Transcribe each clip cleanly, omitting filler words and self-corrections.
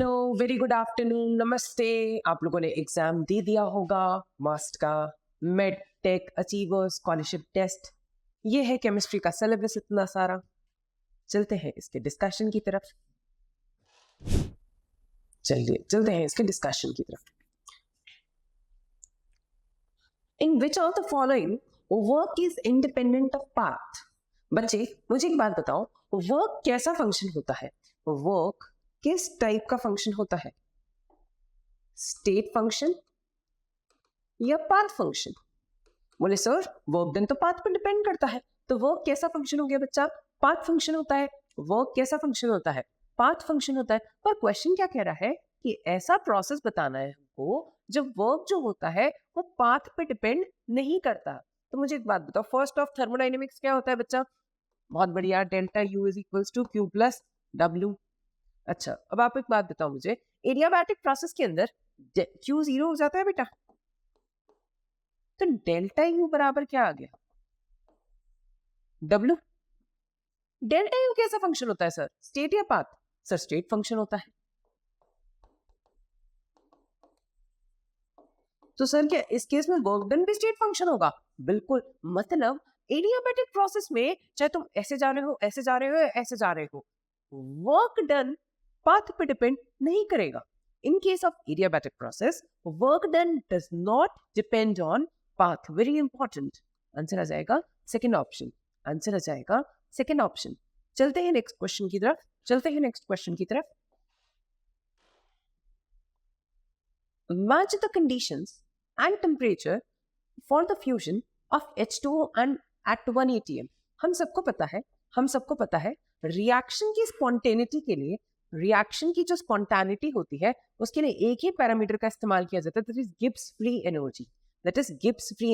Hello, very good afternoon, नमस्ते। आप लोगों ने एग्जाम दे दिया होगा मास्ट का, med tech achiever scholarship test. ये है केमिस्ट्री का सिलेबस इतना सारा। चलते हैं इसके डिस्कशन की तरफ। चलते हैं इसके डिस्कशन की तरफ। In which of the following work is independent of path? बच्चे मुझे एक बात बताओ, वर्क कैसा फंक्शन होता है? वर्क किस टाइप का फंक्शन होता है? स्टेट फंक्शन या पाथ फंक्शन? बोले सर वर्क डन तो पाथ पर डिपेंड करता है, तो वर्क कैसा फंक्शन हो गया बच्चा? पाथ फंक्शन होता है। वर्क कैसा फंक्शन होता है? पाथ फंक्शन होता है। पर क्वेश्चन क्या कह रहा है कि ऐसा प्रोसेस बताना है हमको जब वर्क जो होता है वो पाथ पे डिपेंड नहीं करता। तो मुझे एक बात बताओ, फर्स्ट ऑफ थर्मोडाइनेमिक्स क्या होता है बच्चा? बहुत बढ़िया, delta u is equals to q plus डब्ल्यू। अच्छा, अब आप एक बात बताओ मुझे, एडियाबैटिक प्रोसेस के अंदर क्यू जीरो हो जाता है बेटा, तो डेल्टा यू बराबर क्या आ गया? डब्ल्यू। डेल्टा यू कैसा फंक्शन होता है सर? स्टेट या पाथ? सर स्टेट फंक्शन होता है। तो सर क्या इस केस में वर्क डन भी स्टेट फंक्शन होगा? बिल्कुल। मतलब एडियाबैटिक प्रोसेस में चाहे तुम ऐसे जा रहे हो, ऐसे जा रहे हो, ऐसे जा रहे हो, वर्क डन पाथ पे डिपेंड नहीं करेगा। In case of adiabatic process work done does not depend on path. Very important. Answer आ जाएगा सेकंड ऑप्शन। आंसर आ जाएगा सेकंड ऑप्शन। चलते हैं नेक्स्ट क्वेश्चन की तरफ। Match the conditions and temperature for the fusion of H2O and at 1 atm। हम सबको पता है रिएक्शन की स्पॉन्टेनिटी के लिए, रिएक्शन की जो स्पॉन्टेनिटी होती है उसके लिए एक ही पैरामीटर का इस्तेमाल किया जाता है, that is Gibbs free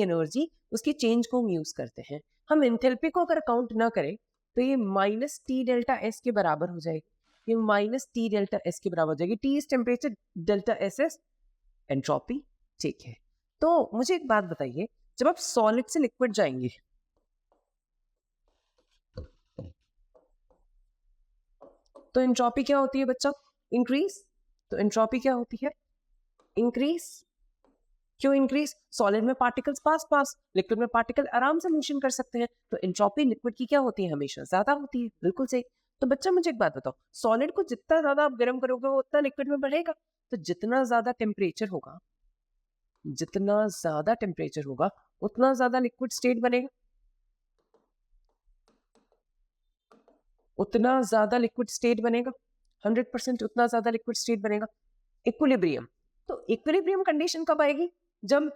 energy. उसके चेंज को हम यूज करते हैं। हम एंथैल्पी को अगर काउंट ना करें तो ये माइनस टी डेल्टा एस के बराबर हो जाएगी। ये माइनस टी डेल्टा एस के बराबर हो जाएगी। T is temperature, delta S S entropy. ठीक है, तो मुझे एक बात बताइए, जब आप सॉलिड से लिक्विड जाएंगे तो एंट्रोपी क्या होती है बच्चा? इंक्रीज। तो एंट्रोपी क्या होती है? इंक्रीज। क्यों इंक्रीज? सॉलिड में पार्टिकल्स पास, लिक्विड में पार्टिकल आराम से मोशन कर सकते हैं, तो एंट्रोपी लिक्विड की क्या होती है? हमेशा ज्यादा होती है। बिल्कुल सही। तो बच्चा मुझे एक बात बताओ, सॉलिड को जितना ज्यादा आप गर्म करोगे वो उतना लिक्विड में बढ़ेगा। तो जितना ज्यादा टेम्परेचर होगा उतना ज्यादा लिक्विड स्टेट बनेगा। 100% उतना ज्यादा लिक्विड स्टेट बनेगा। इक्विलिब्रियम। तो इक्विलिब्रियम कंडीशन कब आएगी? जब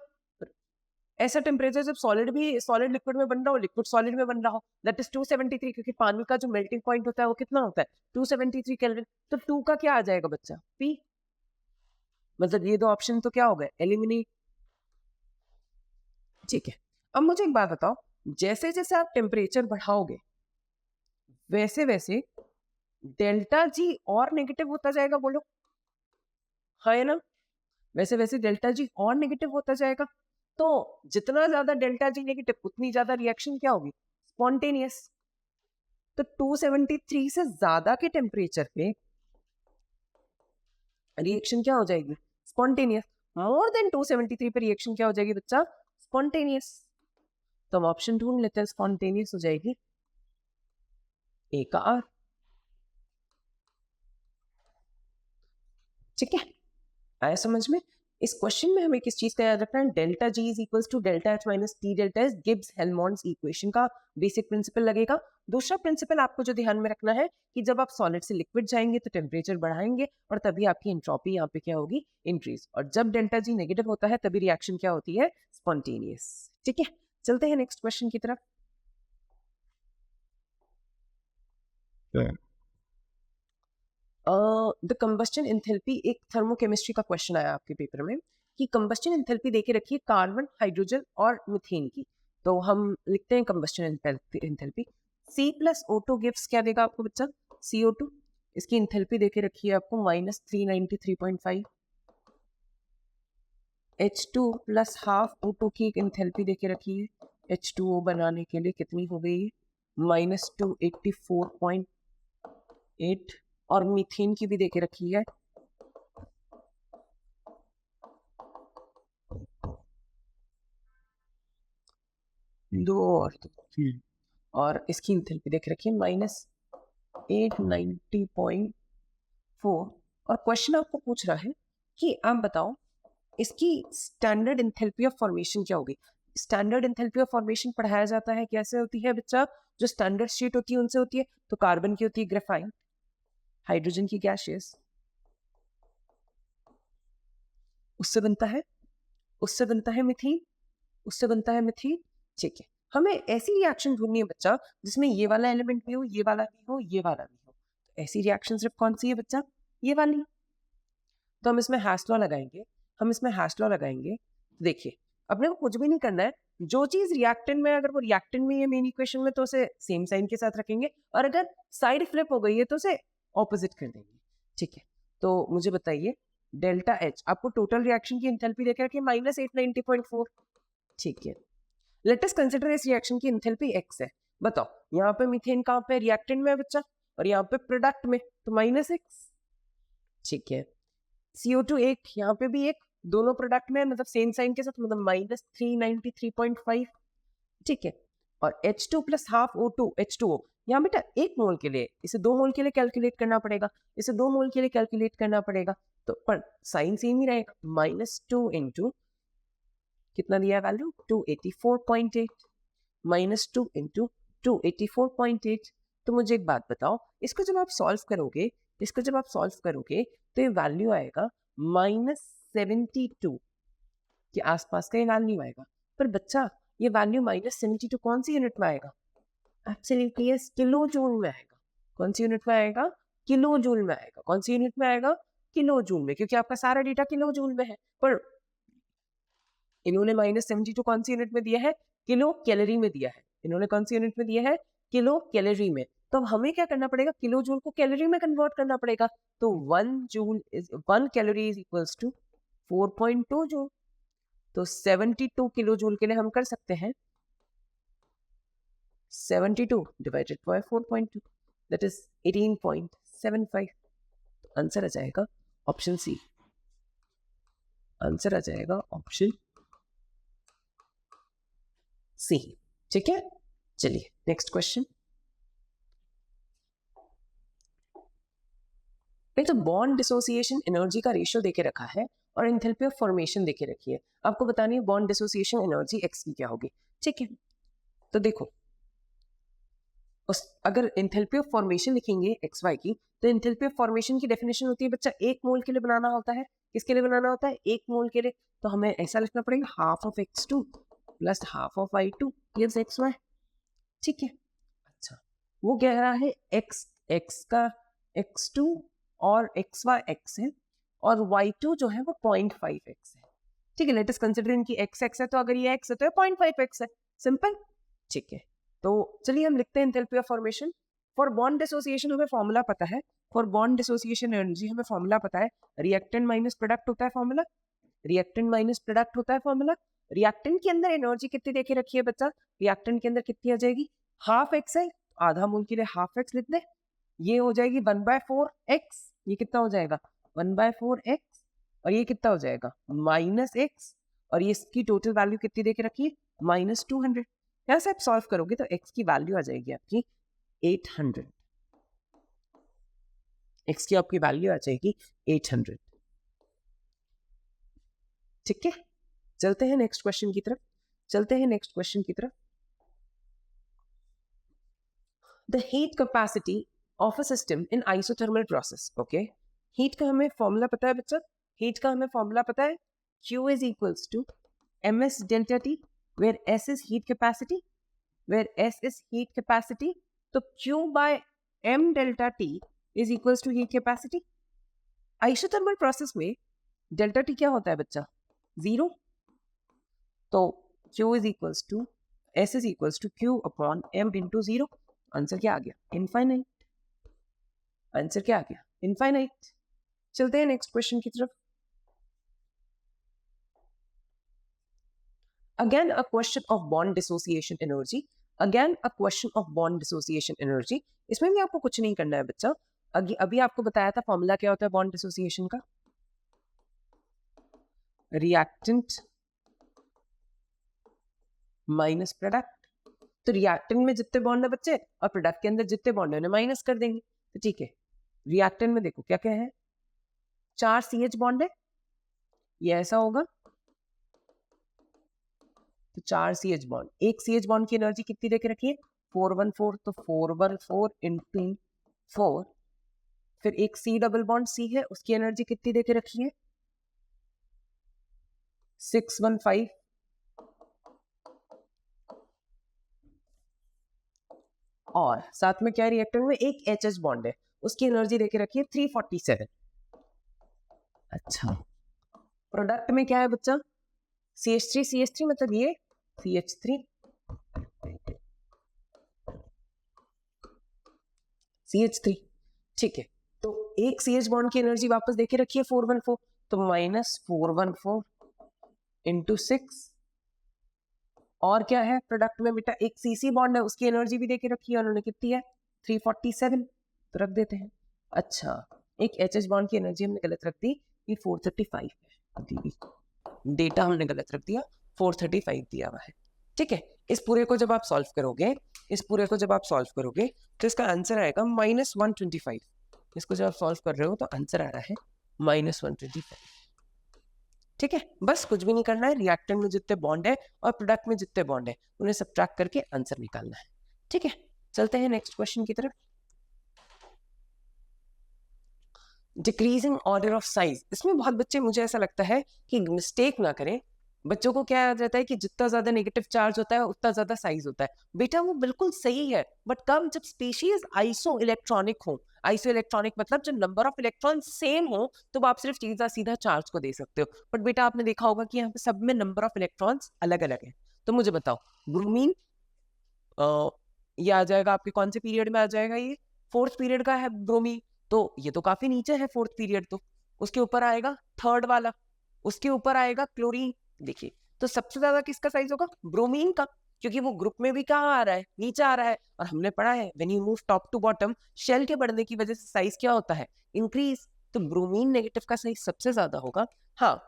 ऐसा टेम्परेचर जब सॉलिड लिक्विड में बन रहा हो, लिक्विड सॉलिड में बन रहा हो, दैट इज 273, क्योंकि पानी का जो मेल्टिंग पॉइंट होता है वो कितना होता है? 273 केल्विन। तो 2 का क्या आ जाएगा बच्चा? पी। मतलब ये दो ऑप्शन तो क्या हो गए? एलिमिनेट। ठीक है, अब मुझे एक बात बताओ, जैसे जैसे आप टेम्परेचर बढ़ाओगे वैसे वैसे डेल्टा जी और नेगेटिव होता जाएगा। बोलो हाँ है ना? वैसे वैसे डेल्टा जी और नेगेटिव होता जाएगा। तो जितना ज्यादा डेल्टा जी नेगेटिव उतनी ज्यादा रिएक्शन क्या होगी? स्पॉन्टेनियस। तो 273 से ज्यादा के टेम्परेचर पे रिएक्शन क्या हो जाएगी? स्पॉन्टेनियस। मोर देन 273 पे रिएक्शन क्या हो जाएगी बच्चा? स्पॉन्टेनियस। तो हम ऑप्शन ढूंढ लेते हैं, स्पॉन्टेनियस हो जाएगी ए का आर। ठीक है, आया समझ में? इस क्वेश्चन में हमें किस चीज का याद रखना है? Delta ji is equals to delta h minus T delta s, Gibbs Helmholtz equation का बेसिक प्रिंसिपल लगेगा। दूसरा प्रिंसिपल आपको जो ध्यान में रखना है कि जब आप सॉलिड से लिक्विड जाएंगे तो टेम्परेचर बढ़ाएंगे और तभी आपकी एंट्रोपी यहाँ पे क्या होगी? इंक्रीज। और जब डेल्टा जी नेगेटिव होता है तभी रिएक्शन क्या होती है? स्पॉन्टेनियस। ठीक है, चलते हैं नेक्स्ट क्वेश्चन की तरफ। द कंबस्टन एंथैल्पी, एक थर्मोकेमिस्ट्री का क्वेश्चन आया आपके पेपर में कि कंबस्टन एंथैल्पी देके रखी है कार्बन, हाइड्रोजन और मीथेन की। तो हम लिखते हैं combustion enthalpy. C plus O2 gives क्या देगा आपको बच्चा? CO2। इसकी एंथैल्पी देके रखी है आपको -393.5। H2 प्लस हाफ O2 की एक एंथैल्पी देके रखी है H2O बनाने के लिए, कितनी हो गई? -284.8। और मीथेन की भी देके रखी है दो और दो, और इसकी इंथैल्पी देख रखिए -890.4। और क्वेश्चन आपको पूछ रहा है कि आप बताओ इसकी स्टैंडर्ड इंथैल्पी ऑफ फॉर्मेशन क्या होगी। स्टैंडर्ड इंथैल्पी ऑफ फॉर्मेशन पढ़ाया जाता है, कैसे होती है बच्चा? जो स्टैंडर्ड शीट होती है उनसे होती है। तो कार्बन की होती है ग्रेफाइन, हाइड्रोजन की गैसियस, उससे बनता है मीथेन, उससे बनता है मीथेन। ठीक है, हमें ऐसी रिएक्शन ढूंढनी है बच्चा जिसमें ये वाला एलिमेंट भी हो, ये वाला भी हो, ये वाला भी हो। तो ऐसी रिएक्शन सिर्फ कौन सी है बच्चा? ये वाली। तो हम इसमें हैश लॉ लगाएंगे। देखिए, अपने को कुछ भी नहीं करना है। जो चीज रिएक्टेंट में, अगर वो रिएक्टेंट में है मेन इक्वेशन में, तो उसे सेम साइन के साथ रखेंगे, और अगर साइड फ्लिप हो गई है तो उसे ऑपोजिट कर देंगे। ठीक है, तो मुझे बताइए डेल्टा एच, आपको टोटल रिएक्शन की एंथैल्पी देकर रखिए -890.4। ठीक है, लेट अस कंसीडर इस रिएक्शन की एंथैल्पी x है। बताओ यहाँ पे मीथेन कहाँ पे रिएक्टेंट में है बच्चा, और यहाँ पे प्रोडक्ट में, तो -x। ठीक है, CO2 एक, यहाँ पे भी एक, दोनों प्रोडक्ट में, मतलब सेम साइन के साथ, मतलब -393.5। ठीक है, और H2 plus half O2 H2O, यहाँ बेटा 1 मोल के लिए, इसे 2 मोल के लिए कैलकुलेट करना पड़ेगा, इसे 2 मोल के लिए कैलकुलेट करना पड़ेगा। तो पर साइन सेम ही रहेगा, -2 इंटू कितना दिया है वैल्यू 284.8, -2 इंटू 284.8। तो मुझे एक बात बताओ, इसको जब आप सॉल्व करोगे तो ये वैल्यू आएगा -72 के आसपास का ये वैल्यू आएगा। पर बच्चा ये वैल्यू -72 कौन सी यूनिट में आएगा? एब्सोल्युटली यस, किलो जूल में आएगा। कौन सी यूनिट में आएगा? किलो जूल में आएगा। कौन सी यूनिट में आएगा? किलो जूल में, क्योंकि आपका सारा डेटा किलो जूल में है। पर इन्होंने -72 कौन सी यूनिट में दिया है? किलो कैलोरी में दिया है। इन्होंने कौन सी यूनिट में दिया है? किलो कैलोरी में। तो अब हमें क्या करना पड़ेगा? किलो जूल को कैलोरी में कन्वर्ट करना पड़ेगा। तो 1 calorie is equals to 4.2 joule. तो 72 किलो जूल के लिए हम कर सकते हैं 72 डिवाइडेड बाय 4.2, दैट इज 18.75। तो आंसर आ जाएगा ऑप्शन सी। आंसर आ जाएगा ऑप्शन सी। ठीक है, चलिए नेक्स्ट क्वेश्चन। तो बॉन्ड डिसोसिएशन एनर्जी का रेशियो देके रखा है और एंथैल्पी ऑफ फॉर्मेशन देके रखी है। आपको बतानी है बॉन्ड डिसोसिएशन एनर्जी एक्स की क्या होगी। ठीक है, तो देखो अगर एंथैल्पी ऑफ फॉर्मेशन लिखेंगे एक्स वाई की, तो एंथैल्पी ऑफ फॉर्मेशन की डेफिनेशन होती है बच्चा 1 मोल के लिए बनाना होता है। किसके लिए बनाना होता है? 1 मोल के लिए। तो हमें ऐसा लिखना पड़ेगा half of x2 plus half of y2 gives xy। ठीक है, अच्छा वो कह रहा है x का x2 और xy x है, और y2 जो है वो 0.5x है। ठीक है, लेट अस कंसीडर इनकी x है, तो अगर ये x है तो ये 0.5x है। सिंपल। ठीक है, तो चलिए हम लिखते हैं enthalpy of formation. For bond dissociation हमें फॉर्मूला पता है, फॉर बॉन्ड डिसोसिएशन एनर्जी हमें फॉर्मूला पता है, रिएक्टेंट माइनस प्रोडक्ट होता है फॉर्मूला, रिएक्टेंट के अंदर एनर्जी कितनी देके रखी है बच्चा? रिएक्टेंट के अंदर कितनी आ जाएगी? हाफ एक्स है, आधा मोल के लिए हाफ एक्स लिख दे, ये हो जाएगी 1/4x। ये कितना हो जाएगा? 1/4x, और ये कितना हो जाएगा? -x, और ये इसकी टोटल वैल्यू कितनी देके रखी है? -200। यहाँ से आप सॉल्व करोगे तो x की वैल्यू आ जाएगी आपकी 800। x की आपकी वैल्यू आ जाएगी 800। ठीक है, चलते हैं नेक्स्ट क्वेश्चन की तरफ। The heat capacity of a system in isothermal process. Okay, heat का हमें फॉर्मूला पता है बच्चा, Q is equals to ms delta T, where S is heat capacity, तो Q by m delta T is equals to heat capacity. Isothermal process में delta T क्या होता है बच्चा? 0। तो Q is equals to S is equals to Q upon m into 0। Answer क्या आ गया? इनफाइनाइट। चलते हैं नेक्स्ट क्वेश्चन की तरफ। Again a question of bond dissociation energy. इसमें भी आपको कुछ नहीं करना है बच्चा। अभी आपको बताया था फॉर्मूला क्या होता है बॉन्ड डिसोसिएशन का, रिएक्टेंट माइनस प्रोडक्ट तो रिएक्टेंट में जितने बॉन्ड है बच्चे और प्रोडक्ट के अंदर जितने बॉन्ड है उन्हें माइनस कर देंगे। तो ठीक है, रिएक्टेंट में देखो क्या क्या है, 4 CH बॉन्ड है, ये ऐसा होगा, तो 4 CH बॉन्ड, एक CH बॉन्ड की एनर्जी कितनी देके रखी है 414, तो 414 इंटू 4, फिर एक C डबल बॉन्ड C है, उसकी एनर्जी कितनी देके रखी है 615, और साथ में क्या रिएक्टर में एक HH बॉन्ड है, उसकी एनर्जी देके रखी है 347। अच्छा, प्रोडक्ट में क्या है बच्चा CH3 CH3 मतलब ये CH3 CH3, ठीक है। तो एक CH बॉन्ड की एनर्जी वापस देके रखी है 414, तो -414 इंटू 6, और क्या है प्रोडक्ट में बेटा एक CC बॉन्ड है, उसकी एनर्जी भी देके रखी है उन्होंने, कितनी है 347, तो रख देते हैं। अच्छा, एक HH बॉन्ड की एनर्जी हमने गलत रख दी, ये 435 है, डेटा हमने गलत रख दिया, 435 दिया हुआ है, ठीक है। इस पूरे को जब आप सॉल्व करोगे, इस पूरे को जब आप सॉल्व करोगे तो इसका आंसर आएगा -125। इसको जब आप सॉल्व कर रहे हो तो आंसर आ रहा है -125, ठीक है। बस कुछ भी नहीं करना है, रिएक्टेंट में जितने बॉन्ड है और प्रोडक्ट में जितने बॉन्ड है उन्हें सब्ट्रैक्ट करके आंसर निकालना है, ठीक है। चलते हैं नेक्स्ट क्वेश्चन की तरफ। डिक्रीजिंग ऑर्डर ऑफ साइज, इसमें बहुत बच्चे मुझे ऐसा लगता है कि मिस्टेक ना करें, बच्चों को क्या याद रहता है कि जितना ज्यादा नेगेटिव चार्ज होता है उतना ज्यादा साइज होता है। बेटा वो बिल्कुल सही है, बट कब, जब स्पीशीज आइसो इलेक्ट्रॉनिक हो। आइसो इलेक्ट्रॉनिक मतलब जब नंबर ऑफ इलेक्ट्रॉन सेम हो तो आप सिर्फ सीधा सीधा चार्ज को दे सकते हो, बट बेटा आपने देखा होगा कि यहाँ पे सब में नंबर ऑफ इलेक्ट्रॉन्स अलग अलग है। तो मुझे बताओ ब्रोमीन ये आ जाएगा आपके कौन से पीरियड में आ जाएगा, ये 4th पीरियड का है ब्रोमीन, तो ये तो काफी नीचे है 4th पीरियड, तो उसके ऊपर आएगा 3rd वाला, उसके ऊपर आएगा क्लोरीन। देखिए तो सबसे ज्यादा किसका साइज होगा ब्रोमीन का, क्योंकि वो ग्रुप में भी कहाँ आ रहा है, नीचे आ रहा है, और हमने पढ़ा है when you move top to bottom shell के बढ़ने की वजह से साइज क्या होता है इंक्रीज, तो ब्रोमीन नेगेटिव का साइज सबसे ज्यादा होगा। हाँ,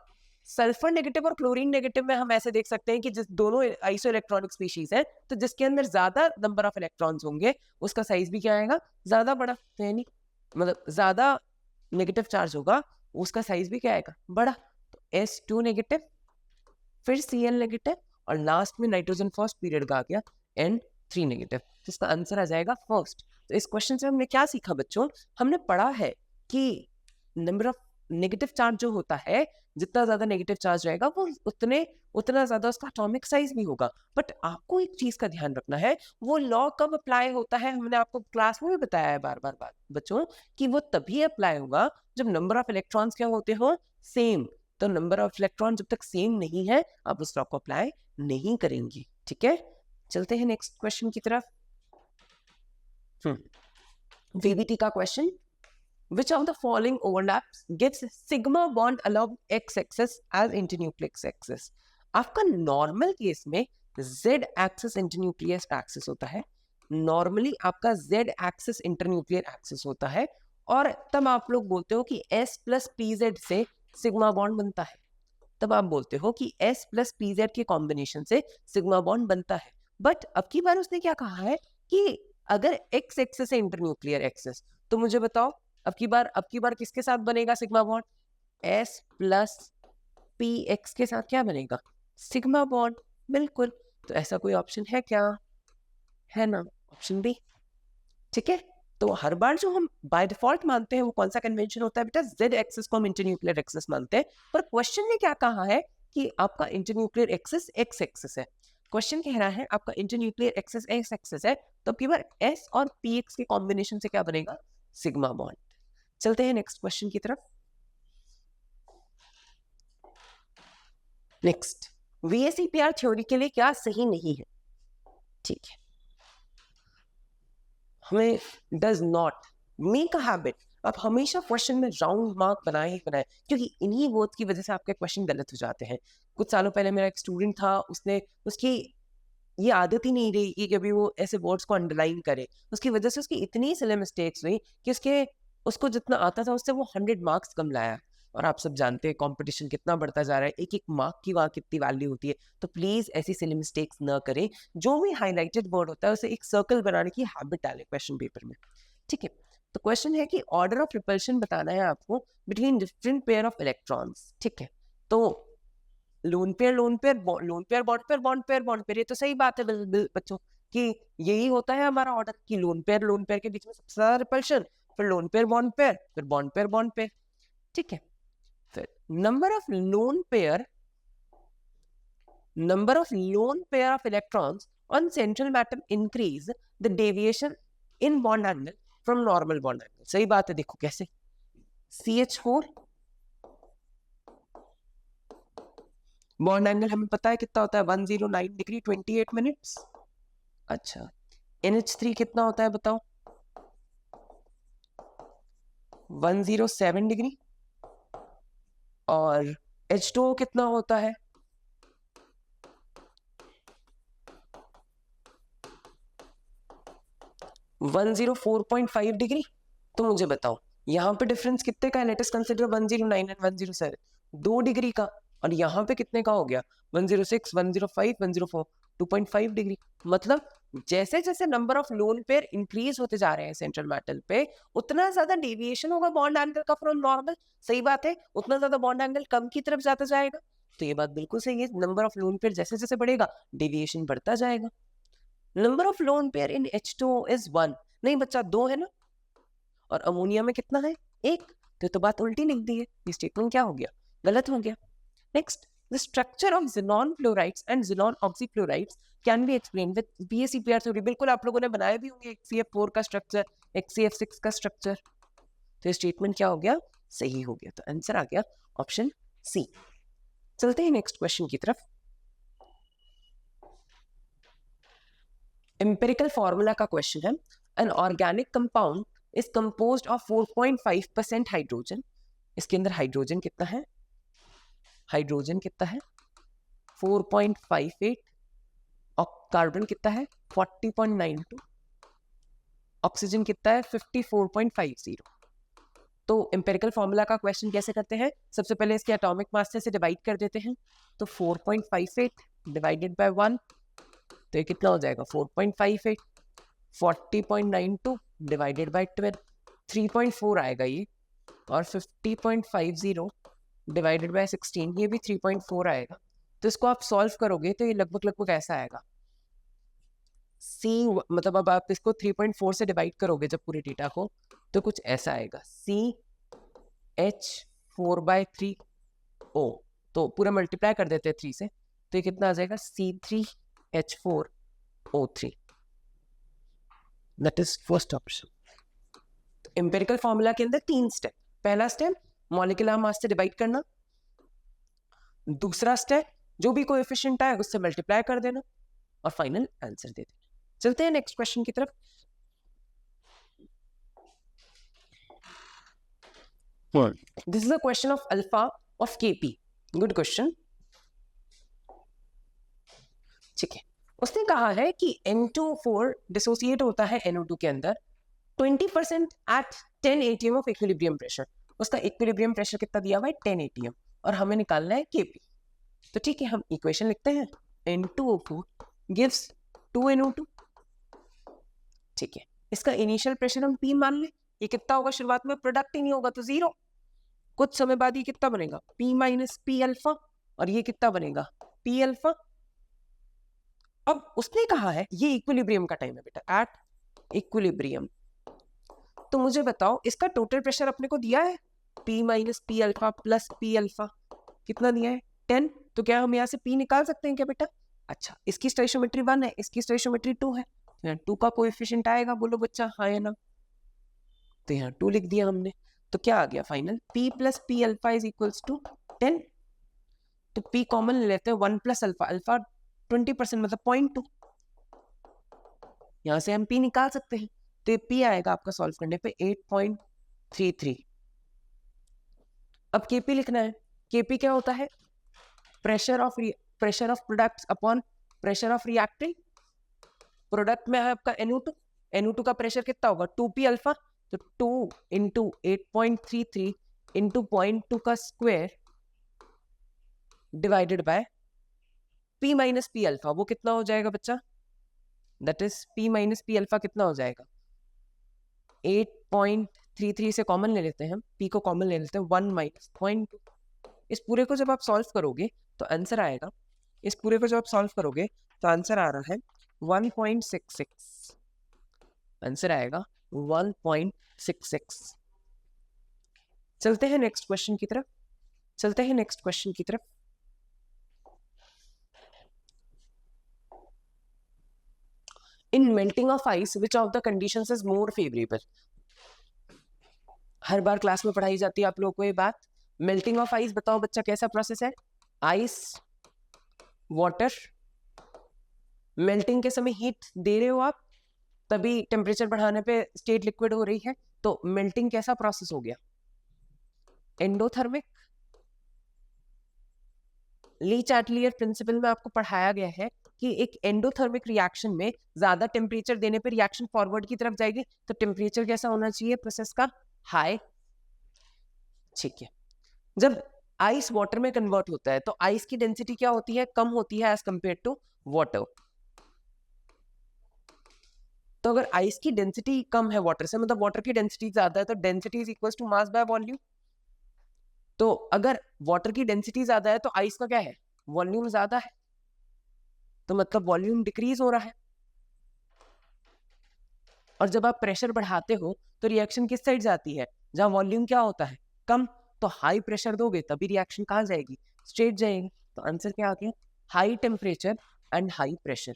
सल्फर नेगेटिव और क्लोरीन नेगेटिव में हम ऐसे देख सकते हैं कि जिस दोनों आइसो इलेक्ट्रॉनिक स्पीशीज है, तो जिसके अंदर ज्यादा नंबर ऑफ इलेक्ट्रॉन्स होंगे उसका साइज भी क्या आएगा ज्यादा बड़ा, तो यानी मतलब ज्यादा नेगेटिव चार्ज होगा उसका साइज भी क्या आएगा बड़ा। तो S2 नेगेटिव, फिर Cl नेगेटिव, और लास्ट में नाइट्रोजन फर्स्ट पीरियड का आ गया N3 नेगेटिव, जिसका आंसर आ जाएगा फर्स्ट। तो इस क्वेश्चन से हमने क्या सीखा बच्चों, हमने पढ़ा है कि नंबर ऑफ नेगेटिव चार्ज जो होता है, जितना ज्यादा नेगेटिव चार्ज रहेगा वो उतना ज्यादा उसका एटॉमिक साइज भी होगा। बट आपको एक चीज का ध्यान रखना है, वो लॉ कब अप्लाई होता है, हमने आपको क्लास में भी बताया है बार बार बच्चों कि वो तभी अप्लाई होगा जब नंबर ऑफ इलेक्ट्रॉन्स क्या होते हो सेम। तो नंबर ऑफ इलेक्ट्रॉन जब तक सेम नहीं है आप उस लॉ को अप्लाई नहीं करेंगे, ठीक है। चलते हैं नेक्स्ट क्वेश्चन की तरफ। VBT का question, which of the following overlaps gives sigma bond along x-axis as internucleus axis? आपका नॉर्मल केस में z एक्सिस इंटरन्यूक्लियर एक्सिस होता है, नॉर्मली आपका z एक्सिस इंटरन्यूक्लियर एक्सिस होता है, और तब आप लोग बोलते हो कि s प्लस pz से सिग्मा बॉन्ड बनता है, तब आप बोलते हो कि s प्लस pz के कॉम्बिनेशन से सिग्मा बॉन्ड बनता है। बट अब की बार उसने क्या कहा है कि अगर x एक्सिस है इंटरन्यूक्लियर एक्सिस, तो मुझे बताओ अब की बार किसके साथ बनेगा sigma bond, S plus px के साथ क्या बनेगा सिग्मा बॉन्ड, बिल्कुल। तो ऐसा कोई ऑप्शन है क्या, है ना, ऑप्शन बी, ठीक है। तो हर बार जो हम बाय डिफॉल्ट मानते हैं वो कौन सा कन्वेंशन होता है बेटा, z एक्सिस को हम इंटरन्यूक्लियर एक्सिस मानते हैं, पर क्वेश्चन ने क्या कहा है कि आपका इंटरन्यूक्लियर एक्सिस x एक्सिस है, क्वेश्चन कह रहा है आपका इंटरन्यूक्लियर एक्सिस x एक्सिस है, तो अब की बार s और px के कॉम्बिनेशन से क्या बनेगा सिग्मा बॉन्ड। चलते हैं नेक्स्ट क्वेश्चन की तरफ। नेक्स्ट, VSEPR थ्योरी के लिए क्या सही नहीं है, ठीक है। हमें does not make a habit, आप हमेशा क्वेश्चन में राउंड मार्क बनाए, क्योंकि इन्हीं वर्ड्स की वजह से आपके क्वेश्चन गलत हो जाते हैं। कुछ सालों पहले मेरा एक स्टूडेंट था, उसकी ये आदत ही नहीं रही कि कभी वो ऐसे वर्ड्स को अंडरलाइन करे, उसकी वजह से उसकी इतनी सिले मिस्टेक्स हुई कि उसको जितना आता था उससे वो 100 मार्क्स कम लाया। और आप सब जानते हैं कंपटीशन कितना बढ़ता जा रहा है, एक एक मार्क की वहाँ कितनी वैल्यू होती है। तो प्लीज ऐसी सिली मिस्टेक्स न करें, जो भी हाईलाइटेड वर्ड होता है उसे एक सर्कल बनाने की हैबिट डालें क्वेश्चन पेपर में। ठीक है, तो क्वेश्चन है कि ऑर्डर ऑफ रिपल्शन बताना है आपको between different pair of electrons. ठीक है, तो lone pair lone pair lone pair bond pair bond pair bond pair, ये तो सही बात है बच्चों कि यही होता है हमारा ऑर्डर कि लोन पेयर के बीच में सबसे ज्यादा रिपल्शन, फिर लोन पेयर बॉन्ड पेयर, फिर बॉन्ड पेयर। ठीक है, फिर number of lone pair of electrons on central atom increase the deviation in bond angle from normal bond angle. सही बात है, देखो कैसे, CH4 बॉन्ड एंगल हमें पता है कितना होता है, 109 डिग्री 28 मिनट्स। अच्छा, NH3 कितना होता है बताओ, 107 डिग्री। और H2O कितना होता है, 104.5 डिग्री। तो मुझे बताओ यहाँ पे डिफरेंस कितने का है, let us consider 109 and 107, 2 degree का। और यहाँ पे कितने का हो गया, 106, 105, 104, 2.5 डिग्री। मतलब जैसे जैसे number of lone pair increase होते जा रहे हैं सेंट्रल मेटल पे, उतना ज्यादा डेविएशन होगा बॉन्ड एंगल का फ्रॉम नॉर्मल। सही बात है, उतना ज्यादा बॉन्ड एंगल कम की तरफ जाता जाएगा। तो ये बात बिल्कुल सही है, नंबर ऑफ लोन पेयर जैसे जैसे बढ़ेगा डेविएशन बढ़ता जाएगा। Number of lone pair in H2O is 1, नहीं बच्चा 2 है ना, और अमोनिया में कितना है, 1। तो बात उल्टी लिख दी है, ये स्टेटमेंट क्या हो गया, गलत हो गया। Next, the structure of xenon fluorides and xenon oxyfluorides can be explained with BaCpR theory। बिल्कुल आप लोगों ने बनाया भी होंगे HCF4 का स्ट्रक्चर, HCF6 का स्ट्रक्चर। तो स्टेटमेंट क्या हो गया, सही हो गया। तो आंसर आ गया ऑप्शन सी। चलते हैं नेक्स्ट क्वेश्चन की तरफ। एम्पिरिकल फॉर्मूला का क्वेश्चन है, an organic compound is composed of 4.5% hydrogen. इसके अंदर हाइड्रोजन कितना है, 4.58, और कार्बन कितना है 40.92, ऑक्सीजन कितना है 54.50। तो एम्पिरिकल फॉर्मूला का क्वेश्चन कैसे करते हैं, सबसे पहले इसके एटॉमिक मास से डिवाइड कर देते हैं। तो 4.58 डिवाइडेड बाय 1, तो ये कितना हो जाएगा 4.58, 40.92 डिवाइडेड बाय 12, 3.4 आएगा ये, और 50.50 डिवाइडेड बाय 16, ये भी 3.4 आएगा। तो इसको आप सॉल्व करोगे तो ये लगभग ऐसा आएगा, C मतलब अब आप इसको 3.4 से डिवाइड करोगे जब पूरे डेटा को, तो कुछ ऐसा आएगा, CH4/3O। तो पूरा मल्टीप्लाई कर देते हैं 3 से, तो ये कितना आ जाएगा, C3H4O3। That is first option. Empirical formula के अंदर 3 स्टेप। पहला स्टेप मॉलिक्यूलर मास से डिवाइड करना, दूसरा स्टेप जो भी कोएफिशिएंट आए उससे मल्टीप्लाई कर देना, और फाइनल आंसर दे देना। चलते हैं नेक्स्ट क्वेश्चन की तरफ। This is a question of alpha of Kp। Good question. ठीक है, उसने कहा है कि N2O4 डिसोसिएट होता है NO2 के अंदर 20% at 10 atm of equilibrium pressure. उसका इक्विलिब्रियम प्रेशर कितना दिया हुआ है, 10 atm, और हमें निकालना है Kp। तो ठीक है, हम इक्वेशन लिखते हैं, N2O4 गिव्स 2NO2। ठीक है, इसका इनिशियल प्रेशर हम P मान लें। ये कितना होगा, शुरुआत में प्रोडक्ट ही नहीं होगा तो 0, कुछ समय बाद ये कितना बनेगा, P माइनस P अल्फा, और ये कितना बनेगा, P अल्फा। अब उसने कहा है ये इक्विलिब्रियम का टाइम है बेटा, एट इक्विलिब्रियम। तो मुझे बताओ इसका टोटल प्रेशर अपने को दिया है, P minus P alpha plus P alpha, कितना दिया है 10। तो क्या हम यहाँ से P निकाल सकते हैं क्या बेटा? अच्छा, इसकी स्टोइशियोमेट्री 1 है, इसकी स्टोइशियोमेट्री 2 है, तो यहाँ 2 का कोएफिशिएंट आएगा, बोलो बच्चा हाँ या ना। तो यहाँ 2 लिख दिया हमने, तो क्या आ गया final, P plus P alpha is equals to 10। तो P कॉमन ले लेते हैं, 1 प्लस अल्फा, अल्फा 20% मतलब 0.2, यहाँ से हम P निकाल सकते हैं। तो ये P आएगा आपका सॉल्व करने पे 8.33। अब Kp लिखना है। Kp क्या होता है, pressure of products upon pressure of reactant. Product में है आपका NO2, NO2 का प्रेशर कितना होगा 2P अल्फा, तो 2 इंटू 8.33 इंटू 0.2 का square divided by P minus P alpha, वो कितना हो जाएगा बच्चा? That is P minus P alpha कितना हो जाएगा? 8.33 से कॉमन ले लेते हैं, P को कॉमन ले लेते हैं, 1 माइनस 0.2। इस पूरे को जब आप सॉल्व करोगे तो आंसर आएगा, इस पूरे को जब आप सॉल्व करोगे तो आंसर आ रहा है 1.66, आंसर आएगा 1.66। चलते हैं नेक्स्ट क्वेश्चन की तरफ, चलते हैं नेक्स्ट क्वेश्चन की तरफ। In melting of ice which of the conditions is more favourable? हर बार क्लास में पढ़ाई जाती है आप लोगों को ये बात। मेल्टिंग ऑफ आइस बताओ बच्चा कैसा प्रोसेस है? आइस वाटर, मेल्टिंग के समय हीट दे रहे हो आप, तभी टेम्परेचर बढ़ाने पे स्टेट लिक्विड हो रही है, तो मेल्टिंग कैसा प्रोसेस हो गया? एंडोथर्मिक। ली चार्टलियर प्रिंसिपल में आपको पढ़ाया गया है कि एक एंडोथर्मिक रिएक्शन में ज्यादा टेम्परेचर देने पे रिएक्शन फॉरवर्ड की तरफ जाएगी, तो टेम्परेचर कैसा होना चाहिए प्रोसेस का? हाई। ठीक है, जब आइस वाटर में कन्वर्ट होता है तो आइस की डेंसिटी क्या होती है? कम होती है एज कंपेयर टू वाटर। तो अगर आइस की डेंसिटी कम है वाटर से, मतलब वाटर की डेंसिटी ज्यादा है, तो density is equal to mass by volume. तो अगर वाटर की डेंसिटी ज्यादा है तो आइस का क्या है? वॉल्यूम ज्यादा है, तो मतलब वॉल्यूम डिक्रीज हो रहा है। और जब आप प्रेशर बढ़ाते हो तो रिएक्शन किस साइड जाती है? जहां वॉल्यूम क्या होता है? कम। तो हाई प्रेशर दोगे तभी रिएक्शन कहां जाएगी? स्ट्रेट जाएगी। तो आंसर क्या आ गया? High temperature and high pressure.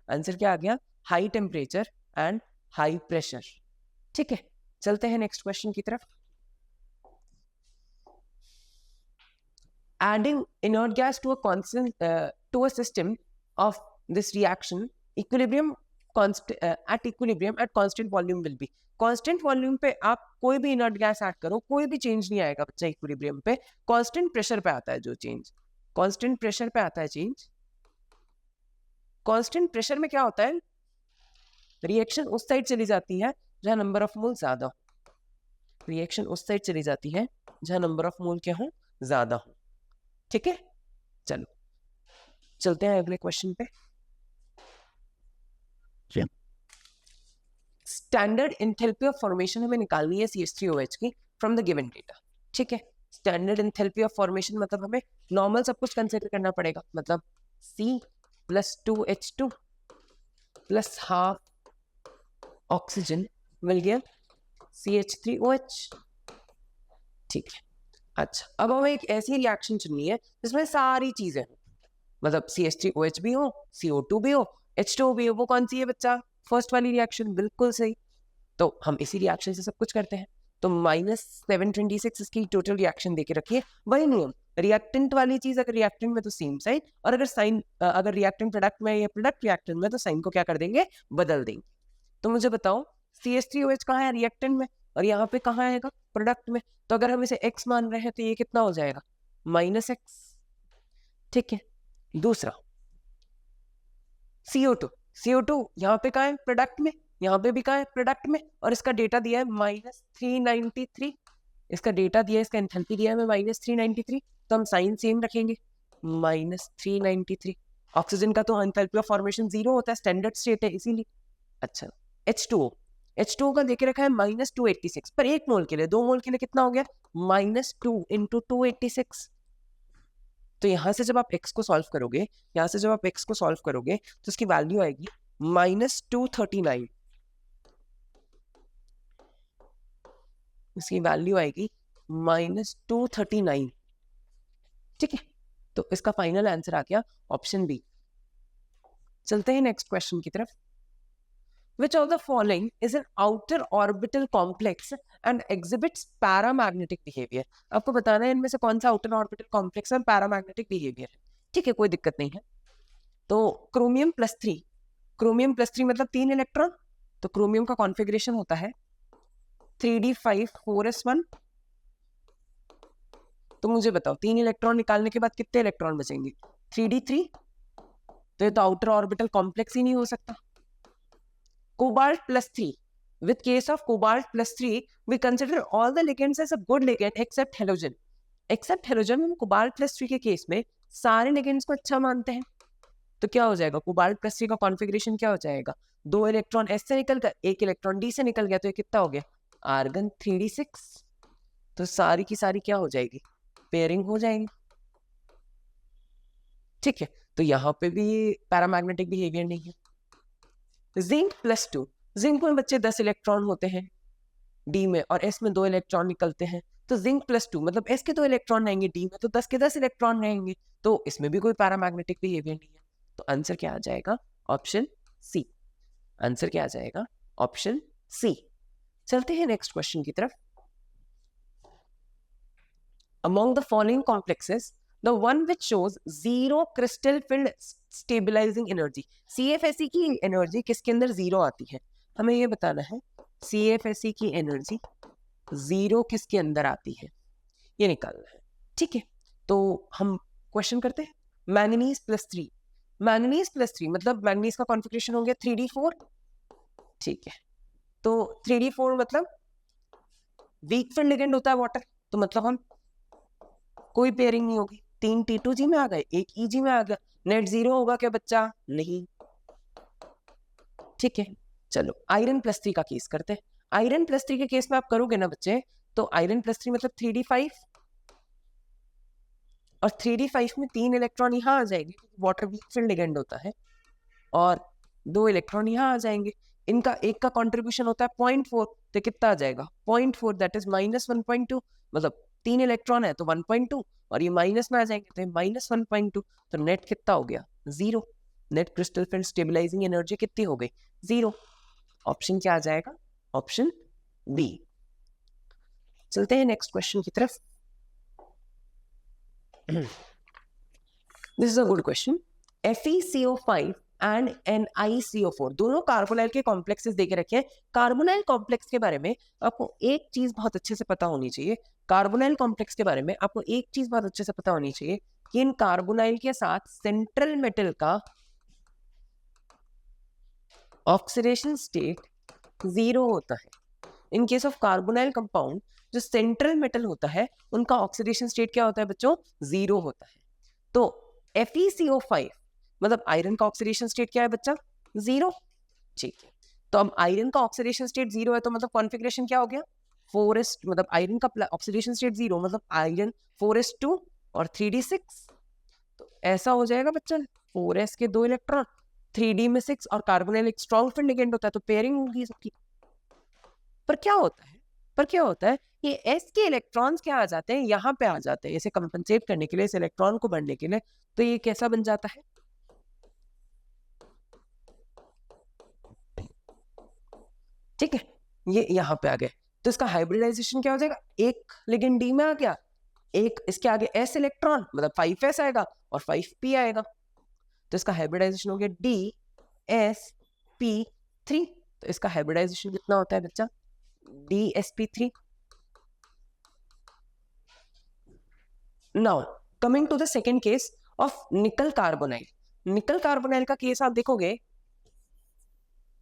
Answer क्या आ गया? High temperature and high pressure. ठीक है, चलते हैं नेक्स्ट क्वेश्चन की तरफ। Adding inert gas to a constant to a system of this reaction equilibrium at equilibrium at constant volume will be। constant volume पे आप कोई भी inert gas ऐड करो, कोई भी चेंज नहीं आएगा बच्चा equilibrium पे। constant pressure पे आता है जो चेंज, constant pressure पे आता है चेंज। constant pressure में क्या होता है? रिएक्शन उस साइड चली जाती है जहां नंबर ऑफ मोल ज्यादा हो, रिएक्शन उस साइड चली जाती है जहां नंबर ऑफ मोल क्या हो? ज्यादा हो। ठीक है, चलो चलते हैं अगले क्वेश्चन पे। स्टैंडर्ड एंथैल्पी ऑफ फॉर्मेशन हमें निकालनी है CH3OH की फ्रॉम द गिवन डेटा। ठीक है, स्टैंडर्ड एंथैल्पी ऑफ फॉर्मेशन मतलब हमें नॉर्मल सब कुछ कंसीडर करना पड़ेगा, मतलब C + 2H2 + half oxygen will give CH3OH। ठीक है, अच्छा अब हमें एक ऐसी रिएक्शन चुननी है जिसमें सारी चीजें हो, मतलब CH3OH भी हो, CO2 भी हो, H2O भी हो। वो कौन सी है बच्चा? फर्स्ट वाली रिएक्शन, बिल्कुल सही। तो हम इसी रिएक्शन से सब कुछ करते हैं। तो -726 इसकी टोटल रिएक्शन देके रखिए। वही नियम, रिएक्टेंट वाली चीज अगर रिएक्टेंट में तो सेम साइन, और अगर साइन अगर रिएक्टेंट प्रोडक्ट में या प्रोडक्ट रिएक्टेंट में तो साइन को क्या कर देंगे? बदल देंगे। तो मुझे बताओ CH3OH कहाँ है? रिएक्टेंट में। और यहाँ पे कहाँ आएगा? प्रोडक्ट में। तो अगर हम इसे x मान रहे हैं तो ये कितना हो जाएगा? -x। ठीक है, दूसरा CO2 यहाँ पे कहाँ है? प्रोडक्ट में। यहाँ पे भी कहाँ है? प्रोडक्ट में। और इसका डेटा दिया है -393, इसका डेटा दिया है, इसका एंथैल्पी दिया है हमें -393। तो हम साइन सेम रखेंगे, -393। ऑक्सीजन का तो एंथैल्पी ऑफ फॉर्मेशन 0 होता है, स्टैंडर्ड स्टेट है इसीलिए। अच्छा, H2O का देके रखा है -286 पर 1 मोल के लिए, 2 मोल के लिए कितना हो गया? -2 × 286। तो यहां से जब आप x को सॉल्व करोगे, यहां से जब आप x को सॉल्व करोगे तो इसकी वैल्यू आएगी -239, इसकी वैल्यू आएगी -239। ठीक है, तो इसका फाइनल आंसर आ गया ऑप्शन बी। चलते हैं नेक्स्ट क्वेश्चन की तरफ। Which of the following is an outer orbital complex and exhibits paramagnetic behavior? आपको बताना है इनमें से कौन सा outer orbital complex और paramagnetic behavior है। ठीक है, कोई दिक्कत नहीं है। तो क्रोमियम +3 मतलब 3 इलेक्ट्रॉन। तो क्रोमियम का कॉन्फ़िगरेशन होता है 3d5 4s1। तो मुझे बताओ 3 इलेक्ट्रॉन निकालने के बाद कितने इलेक्ट्रॉन बचेंगे? 3d3। तो ये तो आउटर ऑर्बिटल कॉम्प्लेक्स ही नहीं हो सकता। Cobalt +3 with case of cobalt plus 3 we consider all the ligands as a good ligand except halogen. except halogen हम cobalt plus 3 के केस में सारे ligands को अच्छा मानते हैं. तो क्या हो जाएगा, कोबाल्ट प्लस 3 का कॉन्फ़िगरेशन क्या हो जाएगा, 2 इलेक्ट्रॉन एस से निकल कर 1 इलेक्ट्रॉन डी से निकल गया, तो ये कितना हो गया, आर्गन 3d6. तो सारी की सारी क्या हो जाएगी, पेयरिंग हो जाएगी. ठीक है, तो यहाँ पे भी पैरामैग्नेटिक बिहेवियर नहीं है. जिंक प्लस 2, जिंक में बच्चे 10 इलेक्ट्रॉन होते हैं डी में और एस में 2 इलेक्ट्रॉन निकलते हैं. तो जिंक प्लस 2 मतलब एस के 2 इलेक्ट्रॉन रहेंगे, डी में तो 10 के 10 इलेक्ट्रॉन रहेंगे, तो इसमें भी कोई पैरामैग्नेटिक बिहेवियर नहीं है. तो आंसर क्या आ जाएगा, ऑप्शन सी. आंसर क्या आ जाएगा, ऑप्शन सी. चलते हैं नेक्स्ट क्वेश्चन की तरफ. Among the following complexes, the one which shows zero crystal field stabilizing energy, CFSE की एनर्जी किसके अंदर जीरो आती है, हमें ये बताना है. CFSE की एनर्जी जीरो किसके अंदर आती है, ये निकालना है. ठीक है, तो हम क्वेश्चन करते हैं. मैंगनीज प्लस 3, मैंगनीज प्लस 3 मतलब मैंगनीज का कॉन्फ़िगरेशन हो गया 3d4. ठीक है, तो 3d4 मतलब वीक फील्ड लिगेंड होता है वाटर, तो मतलब हम कोई पेयरिंग नहीं होगी. 3 T2G में आ गए, 1 EG में आ गया, नेट जीरो होगा क्या बच्चा, नहीं. ठीक है, चलो आयरन प्लस 3 का केस करते हैं. आयरन प्लस 3 के केस में आप करोगे ना बच्चे, तो आयरन प्लस 3 मतलब 3d5 और 3d5 में 3 इलेक्ट्रॉन यहाँ आ जाएंगे, वाटर वीक फील्ड लिगेंड होता है, और 2 इलेक्ट्रॉन यहाँ आ जाएंगे. इनका एक का कंट्रीब्यूशन होता है 0.4, तो कितना आ जाएगा 0.4, दैट इज -1.2. मतलब 3 इलेक्ट्रॉन है तो 1.2 और ये माइनस में आ जाएंगे तो -1.2. तो नेट कितना हो गया, zero. Net crystal field stabilising energy कितनी हो गई, जीरो. ऑप्शन क्या आ जाएगा, ऑप्शन बी. चलते हैं नेक्स्ट क्वेश्चन की तरफ. This is a good question. FeCO5 and NiCO4 दोनों कार्बोनाइल के कॉम्प्लेक्सेस देके रखे हैं. कार्बोनाइल कॉम्प्लेक्स के बारे में आपको एक चीज बहुत अच्छे से पता होनी चाहिए. कार्बोनाइल कॉम्प्लेक्स के बारे में आपको एक चीज बहुत अच्छे से पता होनी चाहिए कि इन कार्बोनाइल के साथ सेंट्रल मेटल का ऑक्सीडेशन स्टेट जीरो होता है. इन केस ऑफ कार्बोनाइल कंपाउंड जो सेंट्रल मेटल होता है उनका ऑक्सीडेशन स्टेट क्या होता है बच्चों, जीरो होता है. तो FeCO5 मतलब आयरन का ऑक्सीडेशन स्टेट क्या है बच्चा, जीरो. ठीक है, तो अब आयरन का ऑक्सीडेशन स्टेट जीरो है तो मतलब कॉन्फ़िगरेशन क्या हो गया, 4s, मतलब आयरन का ऑक्सीडेशन स्टेट जीरो मतलब आयरन 4s2 और 3d6. तो ऐसा हो जाएगा बच्चा, 4s के 2 इलेक्ट्रॉन, 3d में 6 और कार्बोनाइल एक स्ट्रॉन्ग फील्ड लिगेंड होता है तो पेयरिंग होगी सबकी. पर क्या होता है ये s के इलेक्ट्रॉन्स क्या आ जाते हैं, यहाँ पे आ जाते हैं इसे कंपनसेट करने के लिए, इस इलेक्ट्रॉन को बढ़ने के लिए. तो ये कैसा बन जाता है, ठीक है, ये यहाँ पे आ गए. तो इसका हाइब्रिडाइजेशन क्या हो जाएगा, एक लिगेंड डी में आ गया, एक इसके आगे s इलेक्ट्रॉन मतलब 5s आएगा और 5p आएगा. तो इसका हाइब्रिडाइजेशन हो गया DsP3. तो इसका हाइब्रिडाइजेशन कितना होता है बच्चा, DsP3. Now coming to the second case of nickel carbonyl. Nickel carbonyl का केस आप देखोगे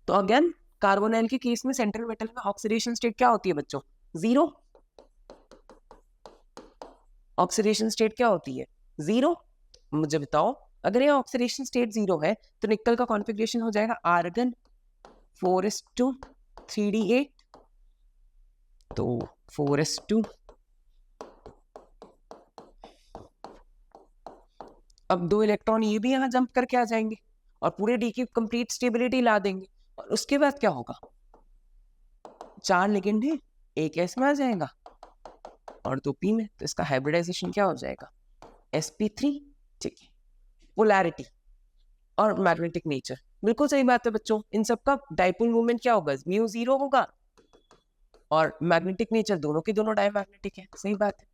तो अगेन कार्बोनाइल के केस में सेंट्रल मेटल में ऑक्सीडेशन स्टेट क्या होती है बच्चों, जीरो. ऑक्सीडेशन स्टेट क्या होती है, जीरो. मुझे बताओ अगर ये ऑक्सीडेशन स्टेट जीरो है तो निकल का कॉन्फ़िगरेशन हो जाएगा आर्गन 4s2 3d8. तो 4s2, अब 2 इलेक्ट्रॉन ये भी यहाँ जंप करके आ जाएंगे और पूरे डी की कंप्लीट स्टेबिलिटी ला देंगे. और उसके बाद क्या होगा, 4 लिगेंड है, एक s में आ जाएगा और 2 p में. तो इसका हाइब्रिडाइजेशन क्या हो जाएगा, sp3. ठीक है, पोलैरिटी और मैग्नेटिक नेचर, बिल्कुल सही बात है बच्चों. इन सब का डाइपोल मूवमेंट क्या होगा, म्यू जीरो होगा और मैग्नेटिक नेचर दोनों के दोनों डायमैग्नेटिक है. सही बात है,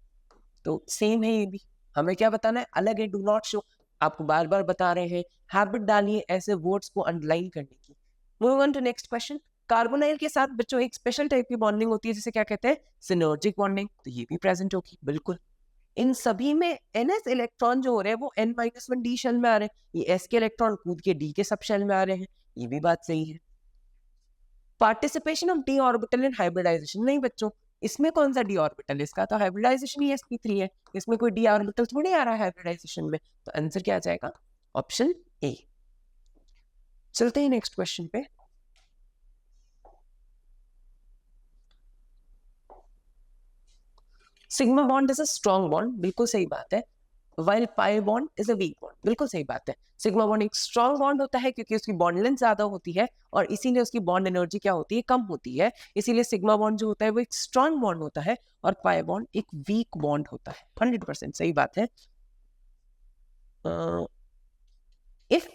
तो सेम है ये भी. हमें क्या बताना है, अलग है, डू नॉट शो. आपको बार बार बता रहे हैं, हैबिट डालिए ऐसे वर्ड्स को अंडरलाइन करने की. Moving on to next question. Carbonyl के साथ बच्चों एक स्पेशल टाइप की बॉन्डिंग होती है जिसे क्या कहते हैं, सिनर्जिक बॉन्डिंग. तो ये भी प्रेजेंट होगी बिल्कुल. इन सभी में ns इलेक्ट्रॉन जो हो रहे हैं वो n-1d शेल में आ रहे हैं, ये s के इलेक्ट्रॉन कूद के d के सब शेल में आ रहे हैं, ये भी बात सही है. Participation of d orbital in hybridisation, नहीं बच्चों, इसमें कौन सा डी ऑर्बिटल है, इसका तो हाइब्रिडाइजेशन ही sp3 है, इसमें कोई डी ऑर्बिटल थोड़ी आ रहा है हाइब्रिडाइजेशन में, तो आंसर क्या आ जाएगा, ऑप्शन ए। चलते हैं नेक्स्ट क्वेश्चन पे। Sigma bond is a strong bond, बिल्कुल सही बात है, while pi bond is a weak bond, बिल्कुल सही बात है। सिग्मा बॉन्ड एक स्ट्रॉन्ग बॉन्ड होता है क्योंकि उसकी बॉन्ड लेंथ ज्यादा होती है और इसीलिए उसकी बॉन्ड एनर्जी क्या होती है, कम होती है, इसीलिए सिग्मा बॉन्ड जो होता है वो एक स्ट्रॉन्ग बॉन्ड होता है और पाई बॉन्ड एक वीक बॉन्ड होता है। 100% सही बात है। If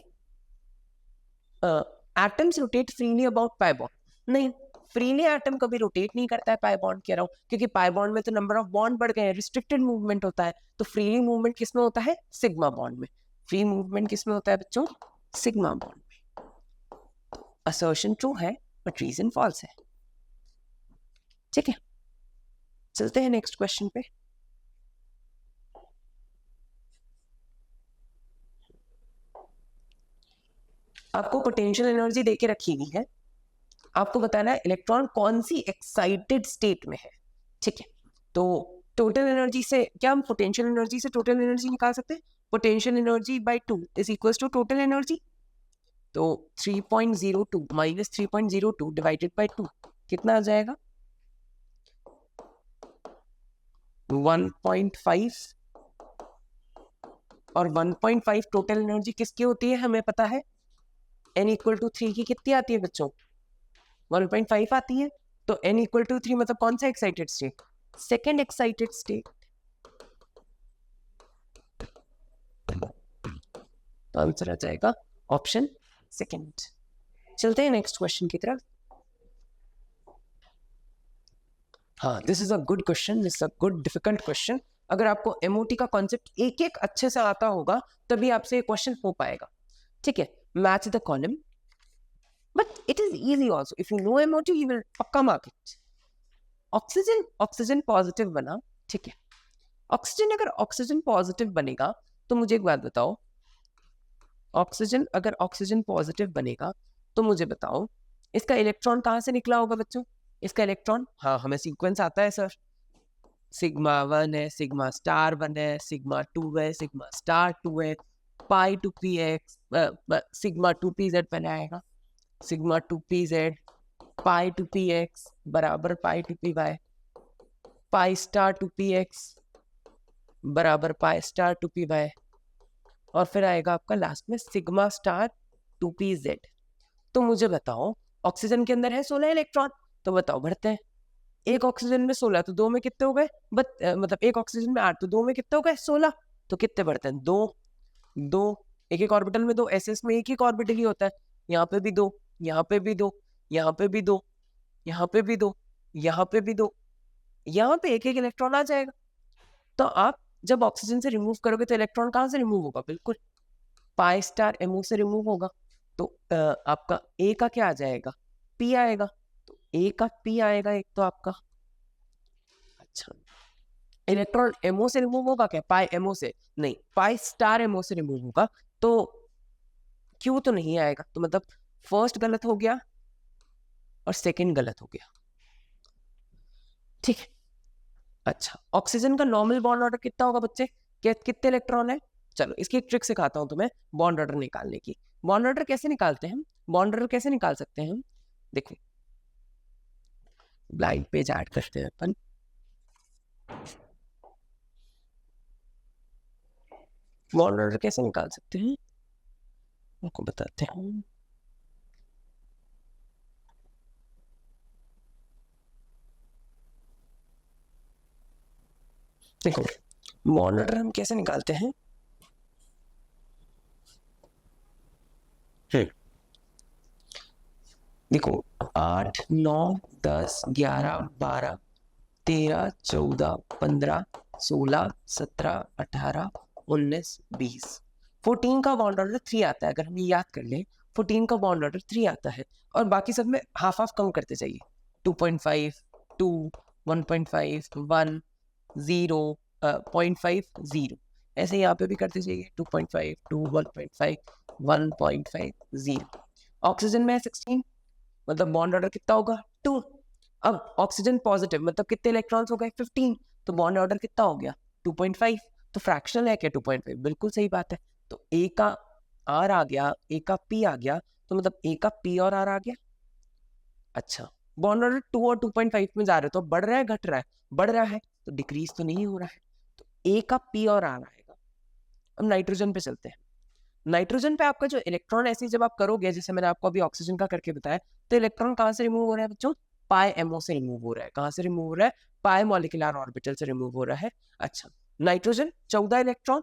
atoms rotate freely about pi bond, नहीं, फ्रीली एटम कभी रोटेट नहीं करता है पाई बॉन्ड, कह रहा हूँ, क्योंकि पाई बॉन्ड में तो नंबर ऑफ बॉन्ड बढ़ गए हैं, रिस्ट्रिक्टेड मूवमेंट होता है, तो फ्रीली मूवमेंट किसमें होता है, सिग्मा बॉन्ड में। फ्री मूवमेंट किसमें होता है बच्चों, सिग्मा बॉन्ड में। असर्शन ट्रू है बट रीजन फॉल्स है, ठीक है। चलते हैं नेक्स्ट क्वेश्चन पे। आपको पोटेंशियल एनर्जी देके रखी गई है, आपको बताना है इलेक्ट्रॉन कौन सी एक्साइटेड स्टेट में है, ठीक है। तो टोटल एनर्जी से क्या हम पोटेंशियल एनर्जी से टोटल एनर्जी निकाल सकते हैं, potential energy by 2 is equal to total energy, तो 3.02 माइनस 3.02 डिवाइडेड बाय 2 कितना आ जाएगा, 1.5, और 1.5 टोटल एनर्जी किसकी होती है हमें पता है, n इक्वल टू 3 की कितनी आती है बच्चों, 1.5 आती है, तो n इक्वल टू 3 मतलब कौन सा excited state, second excited state, तो आंसर आ जाएगा ऑप्शन सेकेंड। चलते हैं नेक्स्ट क्वेश्चन की तरफ। हाँ, this is a good question, this is a good difficult question. अगर आपको एमओटी का कॉन्सेप्ट एक एक अच्छे से आता होगा तभी आपसे ये क्वेश्चन हो पाएगा, ठीक है। Match the column, but it is easy also, if you know MOT you will पक्का mark it. Oxygen, oxygen positive बना, ठीक है। ऑक्सीजन अगर ऑक्सीजन पॉजिटिव बनेगा तो मुझे एक बात बताओ, ऑक्सीजन अगर ऑक्सीजन पॉजिटिव बनेगा तो मुझे बताओ इसका इलेक्ट्रॉन कहाँ से निकला होगा बच्चों, इसका इलेक्ट्रॉन, हाँ हमें सीक्वेंस आता है सर, सिग्मा 1 है, सिग्मा स्टार 1 है, सिग्मा 2 है, सिग्मा स्टार 2 है, पाई 2px, सिग्मा 2pz बनाएगा, सिग्मा 2pz, पाई 2px बराबर पाई 2py, पाई स्टार 2px बराबर पाई स्टार 2py, और फिर आएगा आपका लास्ट में सिग्मा स्टार 2pz। तो मुझे बताओ ऑक्सीजन के अंदर है 16 इलेक्ट्रॉन, तो बताओ भरते हैं, एक ऑक्सीजन में 16 तो 2 में कितने हो गए, मतलब एक ऑक्सीजन में 8 तो 2 में कितने हो गए 16, तो कितने बढ़ते हैं 2, 2, एक एक ऑर्बिटल में 2, एसएस में एक ही ऑर्बिटल ही होता है, यहाँ पे भी 2, यहाँ पे भी 2, यहाँ पे भी 2, यहाँ पे भी 2, यहाँ पे भी 2, यहाँ पे एक एक इलेक्ट्रॉन आ जाएगा। तो आप जब ऑक्सीजन से रिमूव करोगे तो इलेक्ट्रॉन कहाँ से रिमूव होगा, बिल्कुल पाई स्टार एमओ से रिमूव होगा, तो आपका ए का क्या आ जाएगा, पी आएगा, तो ए का पी आएगा एक तो आपका। अच्छा, इलेक्ट्रॉन एमओ से रिमूव होगा क्या, पाई एमओ से नहीं, पाई स्टार एमओ से रिमूव होगा, तो क्यू तो नहीं आएगा, तो मतलब फर्स्ट गलत हो गया और सेकंड गलत हो गया, ठीक है। अच्छा, ऑक्सीजन का नॉर्मल बॉन्ड ऑर्डर कितना होगा बच्चे, कितने इलेक्ट्रॉन है, चलो इसकी एक ट्रिक सिखाता हूं तुम्हें बॉन्ड ऑर्डर निकालने की। बॉन्ड ऑर्डर कैसे निकालते हैं हम, बॉन्ड ऑर्डर कैसे निकाल सकते हैं हम, देखो ब्लाइंड पेज ऐड करते हैं अपन, बॉन्ड ऑर्डर कैसे निकाल सकते हैं आपको बताते हैं। देखो बॉन्ड ऑर्डर हम कैसे निकालते हैं, देखो 8 9 10 11 12 13 14 15 16 17 18 19 20, 14 का बॉन्ड ऑर्डर 3 आता है, अगर हम ये याद कर लें 14 का बॉन्ड ऑर्डर 3 आता है, और बाकी सब में हाफ हाफ कम करते जाइए, 2.5 2 1.5 1 0 0.5 0, ऐसे यहाँ पे भी करते जाइए 2.5 2 1.5 1.5 0। ऑक्सीजन में है 16, मतलब बॉन्ड ऑर्डर कितना होगा 2। अब ऑक्सीजन पॉजिटिव मतलब कितने इलेक्ट्रॉन्स हो गए 15, तो बॉन्ड ऑर्डर कितना हो गया 2.5। तो फ्रैक्शनल है क्या 2.5? बिल्कुल सही बात है। तो ए का आर आ गया, ए का पी आ गया, तो मतलब ए का पी और आर आ गया। अच्छा, बॉन्ड ऑर्डर 2 और 2.5 में जा रहे हो तो बढ़ रहा है घट रहा है? बढ़ रहा है, तो डिक्रीज तो नहीं हो रहा है। तो ए का पी और आर आएगा। अब नाइट्रोजन पे चलते हैं। नाइट्रोजन पे आपका जो इलेक्ट्रॉन ऐसे जब आप करोगे, जैसे मैंने आपको अभी ऑक्सीजन का करके बताया, तो इलेक्ट्रॉन कहाँ से रिमूव हो रहा है बच्चों? पाई एमओ से रिमूव हो रहा है। कहाँ से रिमूव हो रहा है? पाई मॉलिक्यूलर ऑर्बिटल से रिमूव हो रहा है। अच्छा, नाइट्रोजन 14 इलेक्ट्रॉन,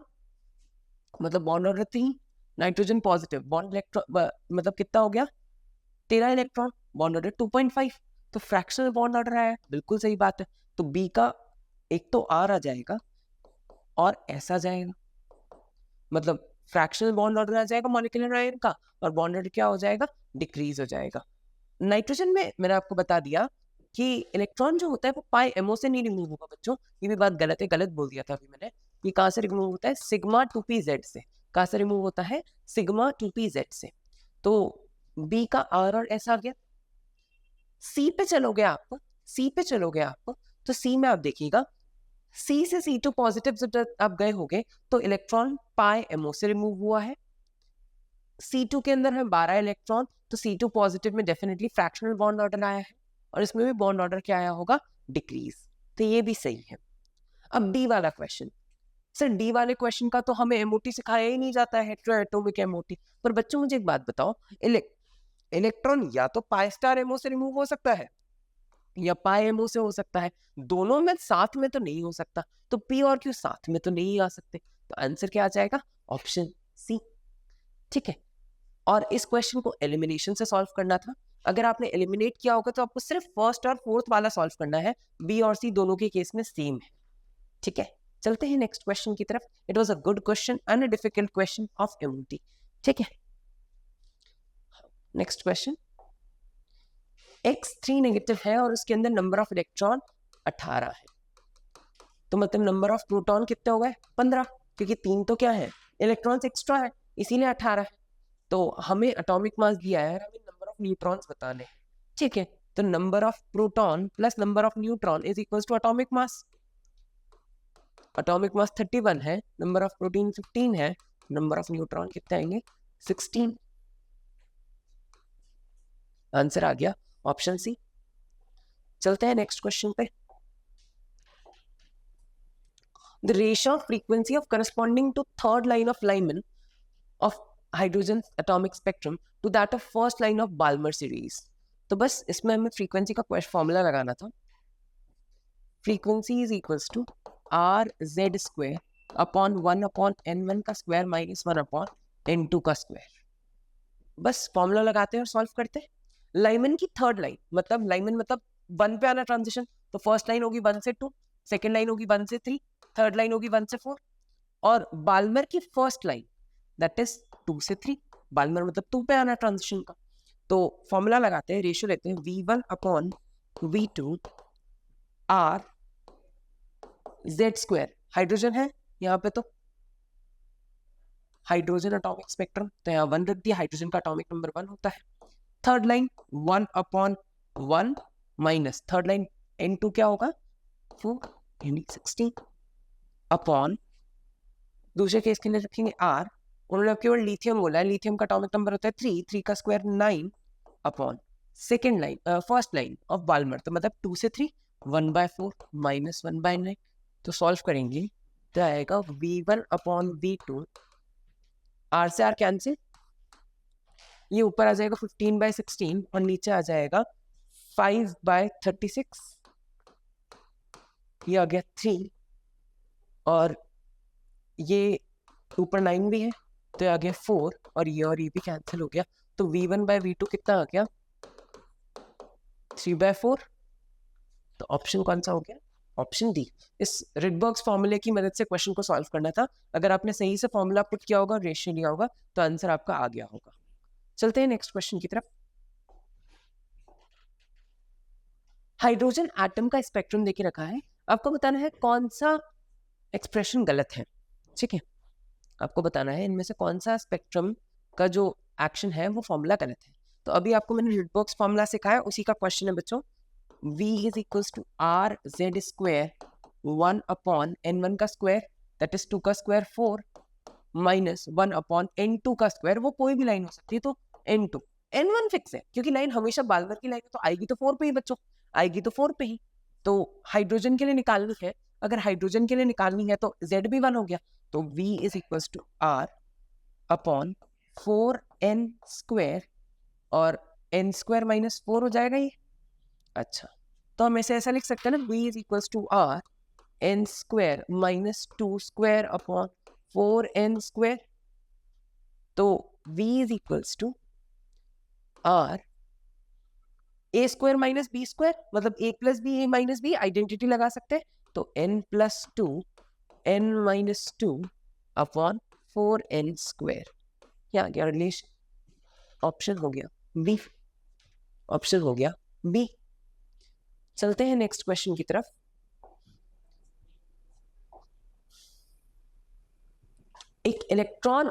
मतलब bond order 3। Nitrogen positive, bond electron मतलब कितना हो गया 13 इलेक्ट्रॉन, बॉन्ड ऑर्डर 2.5। तो फ्रैक्शनल बॉन्ड ऑर्डर आया, बिल्कुल सही बात है। तो बी का एक तो आर आ जाएगा और ऐसा जाएगा, मतलब फ्रैक्शनल बॉन्ड ऑर्डर आ जाएगा मॉलिक्यूलर आयन का, और बॉन्ड ऑर्डर क्या हो जाएगा? डिक्रीज हो जाएगा। नाइट्रोजन में मैंने आपको बता दिया कि इलेक्ट्रॉन जो होता है वो पाई एमओ से नहीं रिमूव होगा बच्चों। ये भी बात गलत है, गलत बोल दिया था अभी मैंने। ये कहाँ से रिमूव होता है? सिग्मा 2p-z से। कहाँ से रिमूव होता है? सिग्मा 2p-z से। तो बी का आर और एस आ गया। सी पे चलोगे आप, सी पे चलोगे आप, तो सी में आप देखिएगा, सी से C2 पॉजिटिव जब आप गए होगे तो इलेक्ट्रॉन पाई एमओ से रिमूव हुआ है। C2 के अंदर है 12 इलेक्ट्रॉन, तो C2 पॉजिटिव में डेफिनेटली फ्रैक्शनल बॉन्ड ऑर्डर आया है, और इसमें भी बॉन्ड ऑर्डर क्या आया होगा? डिक्रीज। तो ये भी सही है। अब डी वाला क्वेश्चन। सर डी वाले क्वेश्चन का तो हमें एमओटी सिखाया ही नहीं जाता है, हेटेरोएटॉमिक एमओटी। पर बच्चों मुझे एक बात बताओ, इलेक्ट्रॉन या तो पाई स्टार एमओ से रिमूव हो सकता है या पाई एमओ से हो सकता है, दोनों में साथ में तो नहीं हो सकता। तो पी और क्यू साथ में तो नहीं आ सकते, तो आंसर क्या आ जाएगा? Option C. ठीक है, और इस क्वेश्चन को एलिमिनेशन से सॉल्व करना था। अगर आपने एलिमिनेट किया होगा तो आपको सिर्फ फर्स्ट और फोर्थ वाला सॉल्व करना है, बी और सी दोनों के केस में सेम है। ठीक है, चलते हैं नेक्स्ट क्वेश्चन की तरफ। It was a good question and a difficult question of MOT. ठीक है, नेक्स्ट क्वेश्चन। X3 नेगेटिव है और उसके अंदर नंबर ऑफ इलेक्ट्रॉन 18 है, तो मतलब नंबर ऑफ प्रोटॉन कितने हो गए? 15, क्योंकि 3 तो क्या है? इलेक्ट्रॉन्स एक्स्ट्रा है, इसीलिए 18 है। तो हमें एटॉमिक मास दिया है, हमें नंबर ऑफ न्यूट्रॉन्स बताने हैं। ठीक है, तो number of proton plus number of neutron is equal to atomic mass. Atomic mass 31 है, नंबर ऑफ प्रोटीन 15 है, नंबर ऑफ न्यूट्रॉन कितने आएंगे? 16। आंसर आ गया ऑप्शन सी। चलते हैं नेक्स्ट क्वेश्चन पे। The ratio of frequency of corresponding to third line of Lyman of hydrogen's atomic spectrum to that of first line of Balmer series. तो बस इसमें हमें फ्रीक्वेंसी का फॉर्मूला लगाना था। Frequency is equals to R Z square upon 1/n1 का square minus 1/n2 का square. बस फॉर्मूला लगाते हैं और सॉल्व करते हैं। लाइमन की थर्ड लाइन, मतलब लाइमन मतलब 1 पे आना ट्रांजिशन, तो फर्स्ट लाइन होगी 1 से 2, सेकेंड लाइन होगी 1 से 3, थर्ड लाइन होगी 1 से 4, और बाल्मर की फर्स्ट लाइन दैट इज 2 से 3। बाल्मर मतलब 2 पे आना ट्रांजिशन का। तो फॉर्मूला लगाते हैं, रेशियो लेते हैं V1/V2 R Z square. Hydrogen है यहाँ पे, तो हाइड्रोजन एटॉमिक स्पेक्ट्रम, तो यहाँ 1 रख दिया, हाइड्रोजन का एटॉमिक नंबर 1 होता है। Third line 1/1 minus third line N2 क्या होगा 4 यानी 16 अपॉन, दूसरे केस के लिए रखेंगे R, उन्होंने केवल लिथियम बोला है, लिथियम का एटॉमिक नंबर होता है 3 का square 9 upon second line first line of Balmer, तो मतलब 2 से 3 1/4 माइनस 1/9। तो सॉल्व करेंगे तो आएगा V1/V2 R से R कैंसिल, ये ऊपर आ जाएगा 15/16 और नीचे आ जाएगा 5/36, ये आ गया 3 और ये ऊपर 9 भी है तो ये आ गया 4 और ये भी कैंसिल हो गया। तो V1/V2 कितना आ गया 3/4। तो ऑप्शन कौन सा हो गया? Option D. इस रिडबर्ग्स फॉर्मूले की मदद से क्वेश्चन को सॉल्व करना था। अगर आपने सही से फॉर्मूला पुट किया होगा, रेशियो लिया होगा, तो आंसर आपका आ गया होगा। चलते हैं नेक्स्ट क्वेश्चन की तरफ। हाइड्रोजन एटम का स्पेक्ट्रम देके रखा है, आपको बताना है कौन सा एक्सप्रेशन गलत है। ठीक है, आपको बताना है इनमें से कौन सा स्पेक्ट्रम का जो एक्शन है वो फॉर्मूला गलत है। तो अभी आपको मैंने रिडबर्ग्स फॉर्मूला सिखाया, उसी का क्वेश्चन है बच्चों। V is equals to R Z square 1 upon n1 का स्क्वायर दैट इज 2 का स्क्वायर 4 माइनस 1 अपॉन n2 का स्क्वायर, वो कोई भी लाइन हो सकती है, तो n2 n1 फिक्स है क्योंकि लाइन हमेशा बाल्मर की लाइन है, तो आएगी तो 4 पे ही बच्चों, आएगी तो 4 पे ही। तो हाइड्रोजन के लिए निकालनी है, अगर हाइड्रोजन के लिए निकालनी है तो z भी 1 हो गया, तो v is equals to r upon 4n square, और n स्क्वायर माइनस 4 हो जाएगा ये। अच्छा, तो हम ऐसे लिख सकते हैं ना, v is equals to r n square minus 2 square upon 4n square. तो v is equals to r a square minus b square, मतलब a plus B a minus B, identity लगा सकते हैं, तो n plus 2 n minus 2 upon 4n square. क्या आ गया relation? Option हो गया बी, ऑप्शन हो गया बी। चलते हैं नेक्स्ट क्वेश्चन की तरफ। एक इलेक्ट्रॉन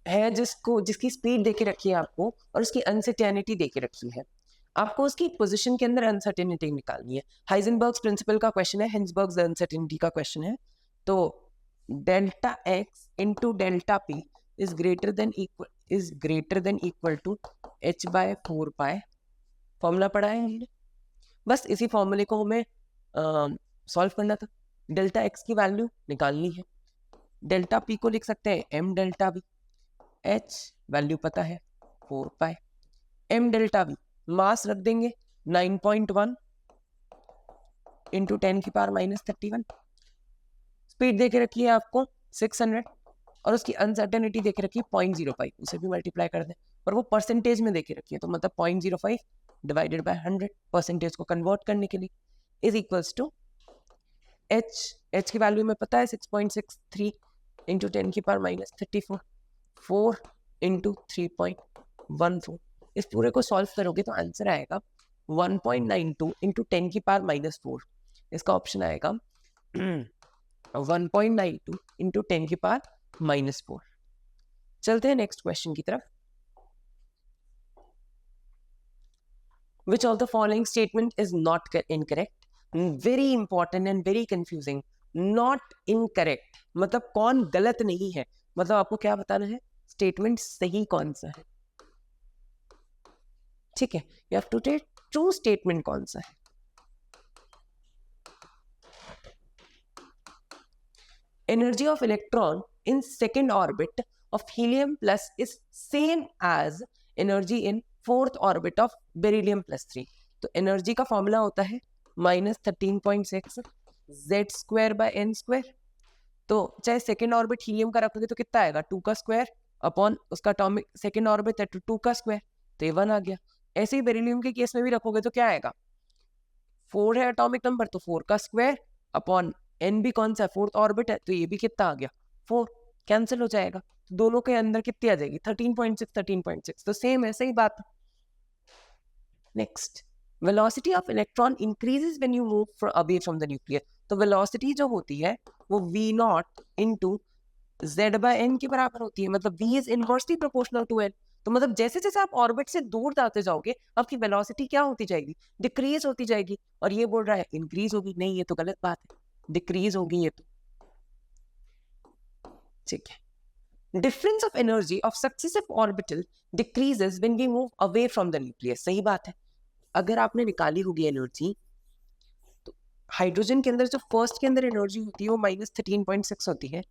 है जिसकी स्पीड देके रखी है आपको, और उसकी अनसर्टेनिटी देके रखी है, आपको उसकी पोजीशन के अंदर अनसर्टेनिटी निकालनी है। हाइजेनबर्ग्स प्रिंसिपल का क्वेश्चन है, हिंसबर्ग्स अनसर्टेनिटी का क्वेश्चन है। तो delta x into delta p is greater than equal to h by 4 pi. Formula पढ़ा है हमने, बस इसी फॉर्मूले को हमें सॉल्व करना था। डेल्टा x की वैल्यू निकालनी है, डेल्टा p को लिख सकते हैं m delta v, h value पता है 4 पाई, m डेल्टा v मास रख देंगे 9.1 इंटू 10 की पावर माइनस 31, स्पीड देके रखी है आपको 600, और उसकी अनसर्टेनिटी देके रखी है 0.05, उसे भी मल्टीप्लाई कर दें, और वो परसेंटेज में देके रखी है, तो मतलब 0.05 डिवाइडेड बाय 100 परसेंटेज को कन्वर्ट करने के लिए इज इक्वल्स टू h की वैल्यू में पता है 6.63 इंटू 10 की पावर माइनस 34, 4 इंटू 3.14। इस पूरे को सॉल्व करोगे तो आंसर आएगा 1.92 इंटू 10 की पावर माइनस 4। इसका ऑप्शन आएगा 1.92 इंटू 10 की पावर माइनस 4। चलते हैं नेक्स्ट क्वेश्चन की तरफ। Which of the following statement is not incorrect? Very important and very confusing. Not incorrect मतलब कौन गलत नहीं है, मतलब आपको क्या बताना है, स्टेटमेंट सही कौन सा है। ठीक है, you have to take true statement कौन सा है। Energy of electron in second orbit of helium plus is same as energy in fourth orbit of beryllium plus 3। तो एनर्जी का फॉर्मूला होता है -13.6 z square by n square. तो चाहे second orbit helium का रखोगे तो कितना आएगा, 2 का स्क्वायर अपॉन उसका एटॉमिक सेकेंड ऑर्बिट है तो 2 का स्क्वायर, तो ये 1 आ गया। ऐसे ही बेरिलियम के केस में भी रखोगे तो क्या आएगा, 4 है एटॉमिक नंबर, तो 4 का स्क्वायर अपॉन n भी कौन सा है, फोर्थ ऑर्बिट है, तो ये भी कितना आ गया 4, कैंसिल हो जाएगा, दोनों के अंदर कितनी आ जाएगी 13.6, तो सेम है, सही बात। Next, velocity of electron increases when you move away from the nucleus. तो वेलोसिटी जो होती है वो v0 इंटू z/n के बराबर होती है, मतलब v is inversely proportional to n। तो मतलब जैसे जैसे आप ऑर्बिट से दूर जाते जाओगे आपकी वेलोसिटी क्या होती जाएगी, डिक्रीज होती जाएगी। और ये बोल रहा है इंक्रीज होगी, नहीं ये तो गलत बात है, डिक्रीज होगी ये तो। ठीक है, difference of energy of successive orbital decreases when we move away from the nucleus. सही बात है, अगर आपने निकाली होगी एनर्जी, तो हाइड्रोजन के अंदर जो फर्स्ट के अंदर एनर्जी होती है वो -13.6 होती है,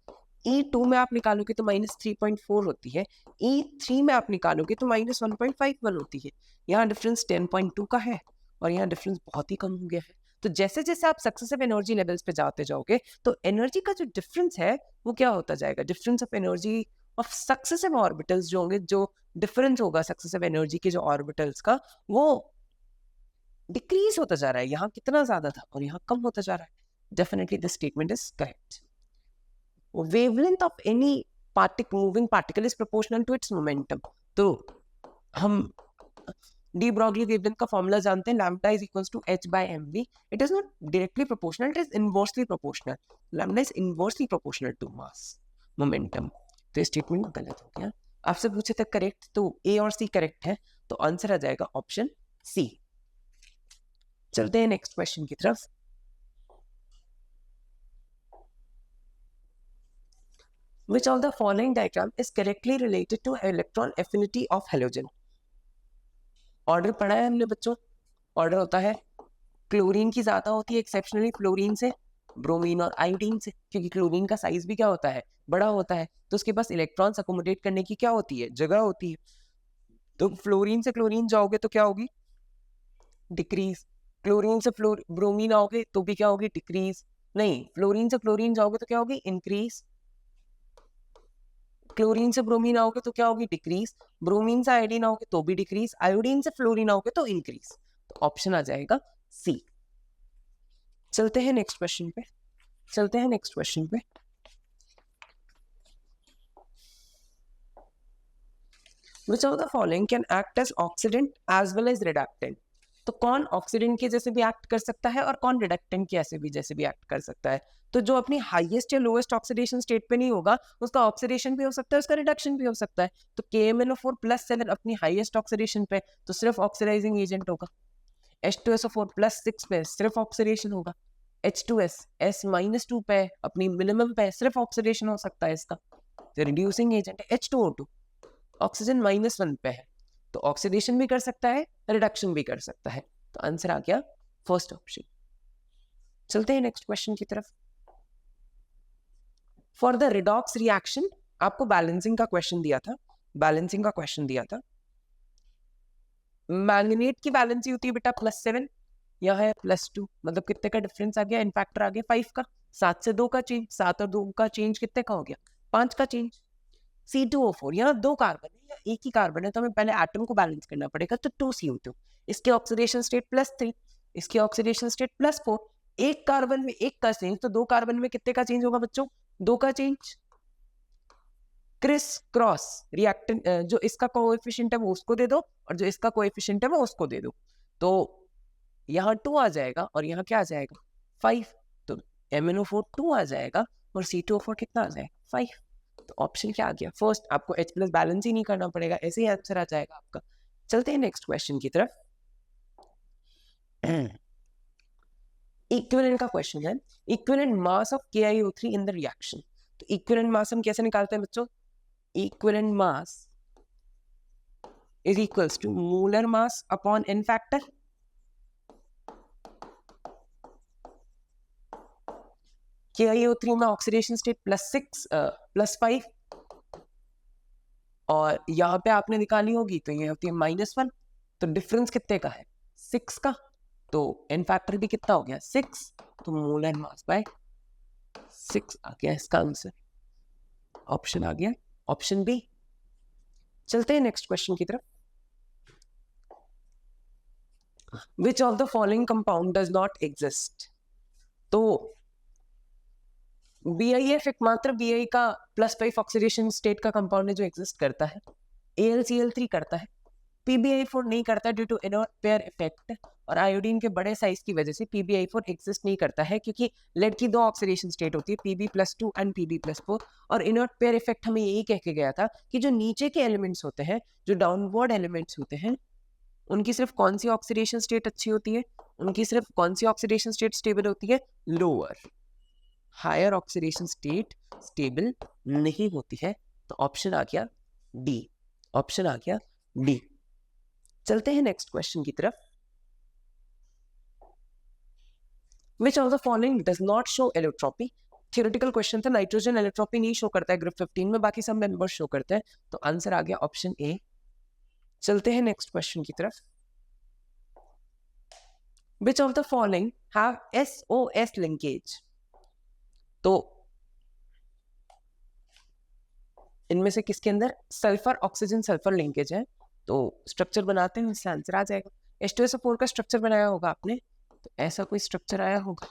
E2 में आप निकालोगे तो -3.4 होती है, E3 में आप निकालोगे तो -1.51 होती है। यहाँ डिफरेंस 10.2 का है और यहाँ डिफरेंस बहुत ही कम हो गया है। तो जैसे जैसे आप सक्सेसिव एनर्जी लेवल्स पे जाते जाओगे तो एनर्जी का जो डिफरेंस है वो क्या होता जाएगा, difference of energy of successive orbitals जो होंगे, जो डिफरेंस होगा सक्सेसिव एनर्जी के जो ऑर्बिटल्स का, वो डिक्रीज होता जा रहा है। यहाँ कितना ज्यादा था और यहाँ कम होता जा रहा है। Definitely this statement is correct. Wavelength of any moving particle is proportional to its momentum. तो हम डी ब्रॉगली वेवलेंथ का फॉर्मूला जानते हैं, lambda is equals to h/mv। It is not directly proportional, it is inversely proportional. Lambda is inversely proportional to mass momentum. तो statement गलत हो गया। आपसे पूछे थे करेक्ट, तो ए और सी करेक्ट है, तो आंसर आ जाएगा ऑप्शन सी। चलते हैं नेक्स्ट क्वेश्चन की तरफ। Which of the following diagram is correctly related to electron affinity of halogen? Order पढ़ा है हमने बच्चों। ऑर्डर होता है क्लोरीन की ज्यादा होती है एक्सेप्शनली फ्लोरीन से, ब्रोमीन और आयोडीन से, क्योंकि क्लोरीन का साइज भी क्या होता है, बड़ा होता है, तो उसके पास इलेक्ट्रॉन्स अकोमोडेट करने की क्या होती है, जगह होती है। तो फ्लोरीन से क्लोरीन जाओगे तो क्या होगी, डिक्रीज। क्लोरीन से ब्रोमीन आओगे तो भी क्या होगी, डिक्रीज। नहीं, फ्लोरीन से क्लोरीन जाओगे तो क्या होगी, इंक्रीज। क्लोरीन से ब्रोमीन आओगे तो क्या होगी, डिक्रीज। ब्रोमीन से आयोडीन आओगे तो भी डिक्रीज। आयोडीन से फ्लोरीन आओगे तो इंक्रीज। तो ऑप्शन आ जाएगा सी। चलते हैं नेक्स्ट क्वेश्चन पे। Which of the following can act as oxidant as well as reductant? तो कौन ऑक्सीडेंट के जैसे भी एक्ट कर सकता है और कौन रिडक्टेंट के ऐसे भी जैसे भी एक्ट कर सकता है? तो जो अपनी हाईएस्ट या लोएस्ट ऑक्सीडेशन स्टेट पे नहीं होगा, उसका ऑक्सीडेशन भी हो सकता है, उसका रिडक्शन भी हो सकता है। तो KMnO4+7 अपनी हाईएस्ट ऑक्सीडेशन पे तो सिर्फ ऑक्सीडाइजिंग एजेंट होगा। H2SO4+6 पे सिर्फ ऑक्सीडेशन होगा। H2S S-2 पे अपनी मिनिमम पे सिर्फ ऑक्सीडेशन हो सकता है इसका। तो रिड्यूसिंग एजेंट है H2O2, ऑक्सीजन -1 पे है, तो ऑक्सीडेशन भी कर सकता है, रिडक्शन भी कर सकता है। तो आंसर आ गया फर्स्ट ऑप्शन। चलते हैं नेक्स्ट क्वेश्चन की तरफ। फॉर द रिडॉक्स रिएक्शन आपको बैलेंसिंग का क्वेश्चन दिया था। मैंगनेट की बैलेंसी होती है बेटा +7, यह है +2, मतलब कितने का डिफरेंस आ गया, इन फैक्टर आ गया 5 का। 7 से 2 का चेंज, 7 और 2 का चेंज कितने का हो गया, 5 का चेंज। C2O4, यहाँ 2 कार्बन है या एक ही कार्बन है, तो हमें पहले एटम को बैलेंस करना पड़ेगा, तो 2CO2, इसके ऑक्सीडेशन स्टेट +3, इसकी ऑक्सीडेशन स्टेट +4। एक कार्बन में एक का चेंज, तो 2 कार्बन में कितने का चेंज होगा बच्चों, 2 का चेंज। क्रिस क्रॉस रिएक्टेंट, जो इसका कोएफिशिएंट है वो उसको दे दो और जो इसका कोएफिशिएंट है वो उसको दे दो, तो यहाँ 2 आ जाएगा और यहाँ क्या आ जाएगा 5, तो MnO4 2 आ जाएगा और C2O4 कितना आ जाएगा 5। तो ऑप्शन क्या आ गया फर्स्ट, आपको H+ बैलेंस ही नहीं करना पड़ेगा, ऐसे ही आंसर आ जाएगा आपका। चलते हैं नेक्स्ट क्वेश्चन की तरफ। इक्विवेलेंट का क्वेश्चन है, equivalent mass of KiO3 in the reaction. तो इक्विवेलेंट मास हम कैसे निकालते हैं बच्चों, equivalent mass is equals to molar mass upon n factor. KiO3 में ऑक्सीडेशन स्टेट +5 और यहाँ पे आपने निकाली होगी तो ये होती है -1, तो डिफरेंस कितने का है 6 का, तो n फैक्टर भी कितना हो गया 6, तो मोलर मास बाय 6 आ गया इसका आंसर। ऑप्शन आ गया ऑप्शन बी। चलते हैं नेक्स्ट क्वेश्चन की तरफ। Which of the following compound does not exist? तो BiF एकमात्र Bi का +5 ऑक्सीडेशन स्टेट का कंपाउंड है जो एग्जिस्ट करता है। AlCl3 करता है, PbI4 नहीं करता due to inert pair effect, और आयोडीन के बड़े साइज की वजह से PbI4 एग्जिस्ट नहीं करता है, क्योंकि लेड की 2 ऑक्सीडेशन स्टेट होती है Pb+2 एंड Pb+4, और इनर्ट पेयर इफेक्ट हमें यही कह के गया था कि जो नीचे के एलिमेंट्स होते हैं, जो डाउनवर्ड एलिमेंट्स होते हैं, उनकी सिर्फ कौन सी ऑक्सीडेशन स्टेट अच्छी होती है, उनकी सिर्फ कौन सी ऑक्सीडेशन स्टेट स्टेबल होती है, lower. Higher oxidation state stable नहीं होती है, तो ऑप्शन आ गया डी, ऑप्शन आ गया डी। चलते हैं नेक्स्ट क्वेश्चन की तरफ। Which of the following does not show allotropy? Theoretical question था, नाइट्रोजन एलोट्रोपी नहीं शो करता है ग्रुप 15 में, बाकी सब मेंबर्स शो करते हैं, तो आंसर आ गया ऑप्शन ए। चलते हैं नेक्स्ट क्वेश्चन की तरफ। Which of the following have SOS linkage? तो इनमें से किसके अंदर सल्फर ऑक्सीजन सल्फर लिंकेज है, तो स्ट्रक्चर बनाते हैं, उससे आंसर आ जाएगा। H2SO4 का स्ट्रक्चर बनाया होगा आपने, तो ऐसा कोई स्ट्रक्चर आया होगा,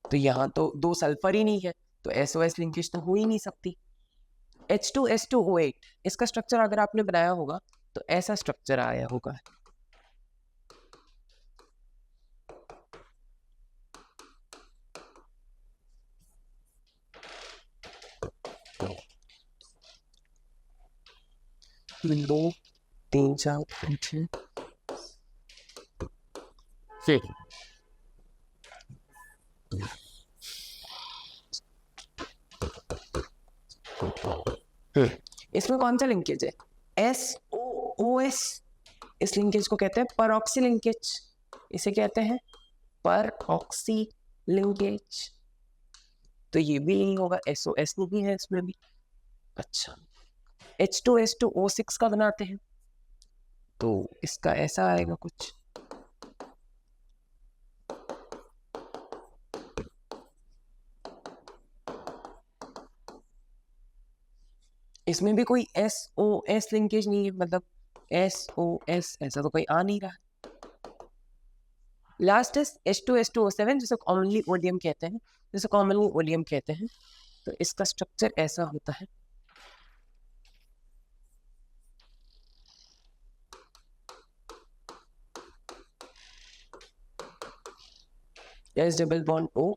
तो यहाँ तो 2 सल्फर ही नहीं है, तो SOS लिंकेज तो हो ही नहीं सकती। H2S2O8 इसका स्ट्रक्चर अगर आपने बनाया होगा तो ऐसा स्ट्रक्चर आया होगा। 2 3 4 5 6 इसमें कौन सा लिंकेज है? SOOS। इस लिंकेज को कहते हैं परऑक्सी लिंकेज। इसे कहते हैं परऑक्सी लिंकेज। तो ये भी नहीं होगा, SOS नहीं है इसमें भी। अच्छा, H2S2O6 का बनाते हैं तो इसका ऐसा आएगा कुछ। इसमें भी कोई SOS लिंकेज नहीं है, मतलब SOS ऐसा तो कोई आ नहीं रहा। लास्ट है H2S2O7 जिसे कॉमनली ओडियम कहते हैं, तो इसका स्ट्रक्चर ऐसा होता है। S double bond O,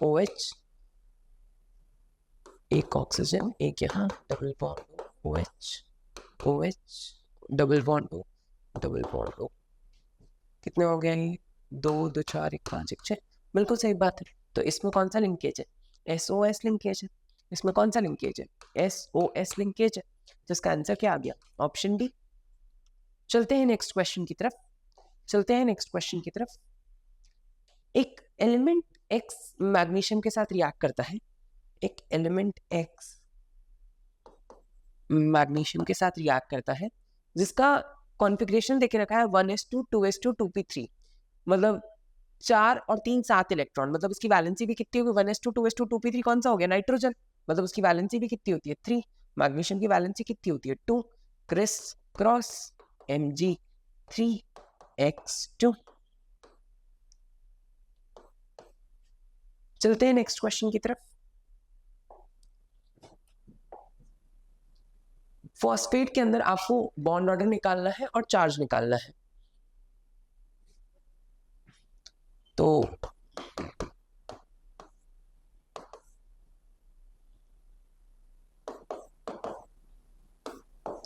OH, एक ऑक्सीजन, एक यहाँ double bond OH, OH, double bond O, double bond O। कितने हो गए ये? 2 2 4 1 5 1 6। बिल्कुल सही बात है। तो इसमें कौन सा लिंकेज है? SOS लिंकेज है। इसमें कौन सा लिंकेज है? SOS लिंकेज है। जिसका आंसर क्या आ गया? Option D. चलते हैं नेक्स्ट क्वेश्चन की तरफ। एक एलिमेंट X मैग्नीशियम के साथ रिएक्ट करता है। एक एलिमेंट X मैग्नीशियम के साथ रिएक्ट करता है जिसका कॉन्फ़िगरेशन देके रखा है 1s2 2s2 2p3, मतलब 4 और 3 7 इलेक्ट्रॉन। मतलब उसकी वैलेंसी भी कितनी होगी? 1s2 2s2 2p3 कौन सा हो गया? नाइट्रोजन। मतलब उसकी वैलेंसी भी कितनी होती है? 3। मैग्नीशियम की वैलेंसी कितनी होती है? 2। Criss cross Mg3x2। चलते हैं नेक्स्ट क्वेश्चन की तरफ। फॉस्फेट के अंदर आपको बॉन्ड ऑर्डर निकालना है और चार्ज निकालना है। तो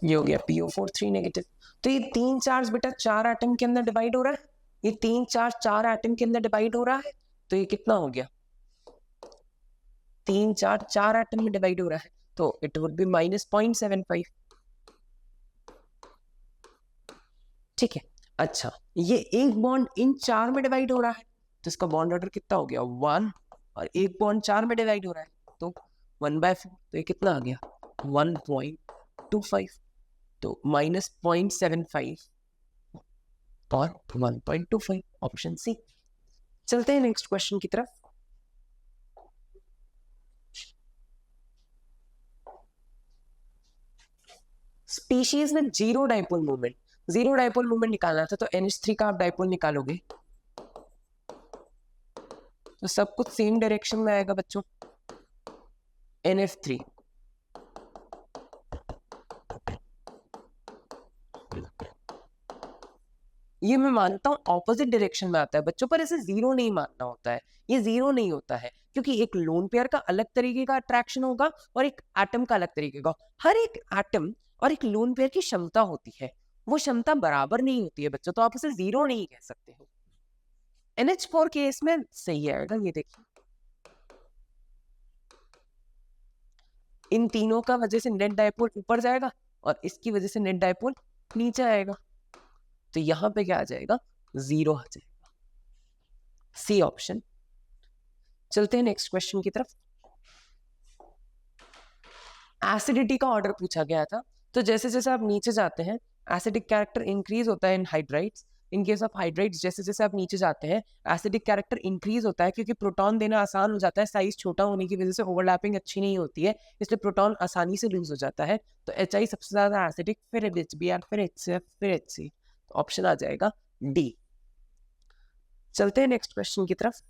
ये हो गया PO4 3 नेगेटिव। तो ये 3 चार्ज बेटा 4 एटम के अंदर डिवाइड हो रहा है। ये 3 चार्ज 4 एटम के अंदर डिवाइड हो रहा है। तो ये कितना हो गया? 3 चार्ज 4 एटम में डिवाइड हो रहा है, तो इट वुड बी -0.75। ठीक है। अच्छा, ये एक बॉन्ड इन 4 में डिवाइड हो रहा है, तो इसका बॉन्ड ऑर्डर कितना हो गया? 1। और एक बॉन्ड 4 में डिवाइड हो रहा है तो 1/4। तो ये कितना आ गया? 1.25। तो -0.75 और 1.25, ऑप्शन सी। चलते हैं नेक्स्ट क्वेश्चन की तरफ। स्पीशीज में जीरो डाइपोल मूवमेंट निकालना था, तो NH3 का आप डाइपोल निकालोगे तो सब कुछ सेम डायरेक्शन में आएगा बच्चों। NF3। ये मैं मानता हूं ऑपोजिट डायरेक्शन में आता है बच्चों, पर इसे जीरो नहीं मानना होता है। ये जीरो नहीं होता है क्योंकि एक लोन पेयर का अलग तरीके का अट्रैक्शन होगा और एक एटम का अलग तरीके का। हर एक एटम और एक लोन पेयर की क्षमता होती है, वो क्षमता बराबर नहीं होती है बच्चों, तो आप इसे जीरो नहीं कह सकते हो। NH4 केस में सही आएगा। ये देखिए, इन तीनों का वजह से नेट डाइपोल ऊपर जाएगा और इसकी वजह से नेट डाइपोल नीचे आएगा, तो यहां पे क्या आ जाएगा? 0 आ जाएगा, सी ऑप्शन। चलते हैं नेक्स्ट क्वेश्चन की तरफ। एसिडिटी का ऑर्डर पूछा गया था, तो जैसे जैसे आप नीचे जाते हैं एसिडिक कैरेक्टर इंक्रीज होता है in hydrides. In case of hydrides जैसे जैसे आप नीचे जाते हैं एसिडिक कैरेक्टर इंक्रीज होता है, क्योंकि प्रोटॉन देना आसान हो जाता है, साइज छोटा होने की वजह से ओवरलैपिंग अच्छी नहीं होती है, इसलिए प्रोटॉन आसानी से लूज हो जाता है। तो HI सबसे ज्यादा एसिडिक, फिर HBr, फिर HCl, फिर HC। तो ऑप्शन आ जाएगा डी। चलते हैं नेक्स्ट क्वेश्चन की तरफ।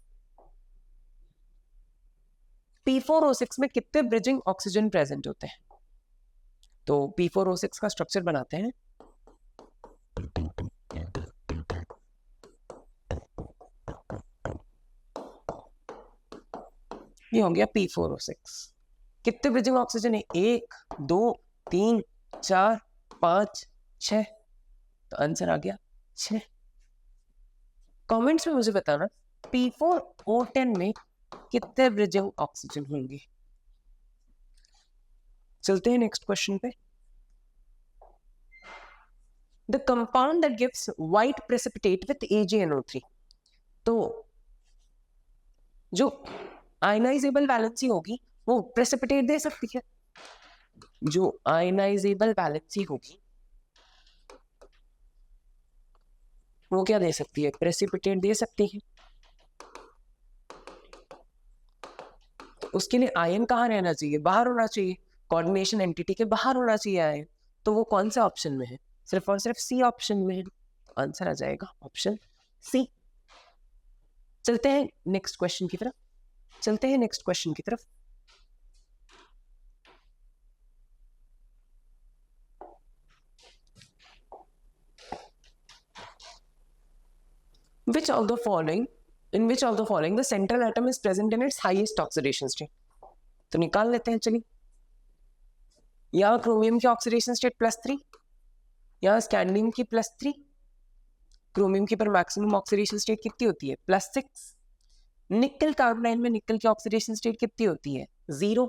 P4O6 में कितने ब्रिजिंग ऑक्सीजन प्रेजेंट होते हैं? तो P4O6 का स्ट्रक्चर बनाते हैं। ये हो गया P4O6। कितने ब्रिजिंग ऑक्सीजन है? 1 2 3 4 5, 6, तो आंसर आ गया 6। कमेंट्स में मुझे बताना P4O10 में कितने ब्रिजिंग ऑक्सीजन होंगे। चलते हैं नेक्स्ट क्वेश्चन पे। The compound that gives white precipitate with AgNO3, तो जो आयनाइजेबल वैलेंसी होगी वो प्रेसिपिटेट दे सकती है। जो आयनाइजेबल वैलेंसी होगी वो क्या दे सकती है? प्रेसिपिटेट दे सकती है। तो उसके लिए आयन कहाँ रहना चाहिए? बाहर होना चाहिए, कोऑर्डिनेशन एंटिटी के बाहर होना चाहिए आयन। तो वो कौन से ऑप्शन में है? सिर्फ और सिर्फ सी ऑप्शन में है। आंसर आ जाएगा ऑप्शन सी। चलते हैं नेक्स्ट क्वेश्चन की तरफ। In which of the following the central atom is present in its highest oxidation state? तो निकाल लेते हैं, चलिए। या क्रोमियम की ऑक्सीडेशन स्टेट +3, या स्कैंडियम की +3। क्रोमियम की पर मैक्सिमम ऑक्सीडेशन स्टेट कितनी होती है? +6। निकल कार्बोनाइल में निकल की ऑक्सीडेशन स्टेट कितनी होती है? 0।